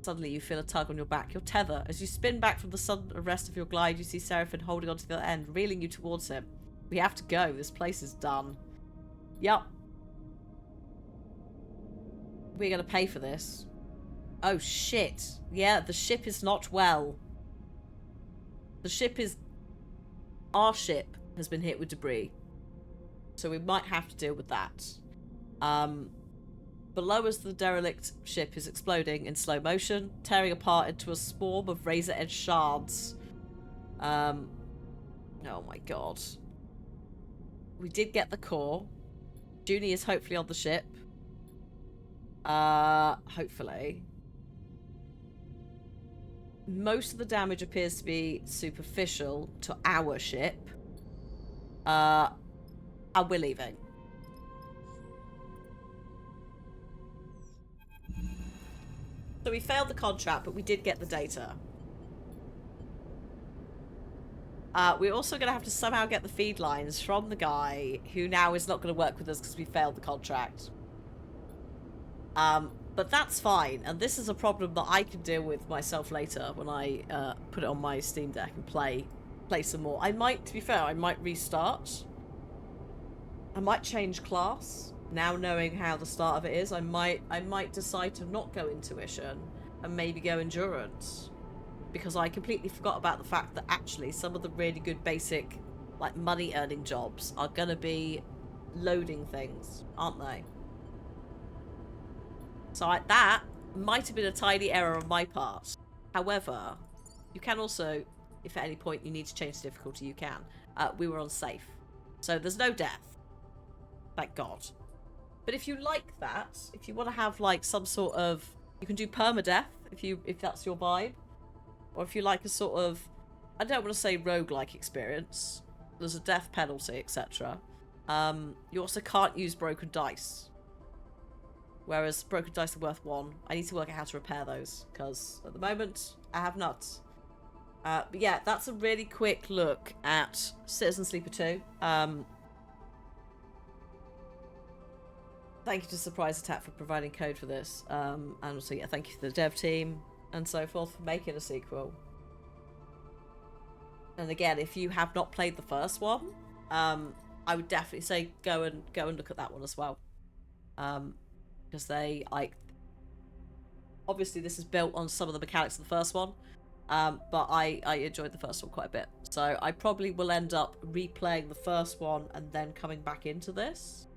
Suddenly, you feel a tug on your back, your tether. As you spin back from the sudden arrest of your glide, you see Seraphin holding onto the other end, reeling you towards him. We have to go. This place is done. Yup. We're gonna pay for this. Oh, shit. Yeah, the ship is not well. The ship is... Our ship has been hit with debris. So we might have to deal with that. Below us, the derelict ship is exploding in slow motion, tearing apart into a swarm of razor-edged shards. Oh my god. We did get the core. Junie is hopefully on the ship. Hopefully. most of the damage appears to be superficial to our ship. And we're leaving. So we failed the contract, but we did get the data. We're also going to have to somehow get the feed lines from the guy who now is not going to work with us because we failed the contract. But that's fine, and this is a problem that I can deal with myself later when I put it on my Steam Deck and play some more. I might, to be fair, I might restart. I might change class. Now knowing how the start of it is, I might decide to not go intuition and maybe go endurance. Because I completely forgot about the fact that actually some of the really good basic, like, money earning jobs are gonna be loading things, aren't they? So that might have been a tiny error on my part. However, you can also, if at any point you need to change the difficulty, you can. We were on safe. So there's no death. Thank God. But if you like that, if you want to have like some sort of, you can do permadeath if that's your vibe. Or if you like a sort of, I don't want to say roguelike experience. There's a death penalty, etc. You also can't use broken dice. Whereas broken dice are worth 1. I need to work out how to repair those, because at the moment, I have not. But yeah, that's a really quick look at Citizen Sleeper 2. Thank you to Surprise Attack for providing code for this. And also, yeah, thank you to the dev team and so forth for making a sequel. And again, if you have not played the first one, I would definitely say go and look at that one as well. Because they, like, obviously this is built on some of the mechanics of the first one, but I enjoyed the first one quite a bit. So I probably will end up replaying the first one and then coming back into this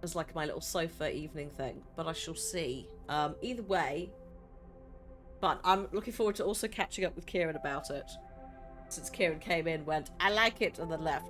as like my little sofa evening thing, but I shall see. Either way, but I'm looking forward to also catching up with Kieran about it, since Kieran came in, went, I like it, and then left.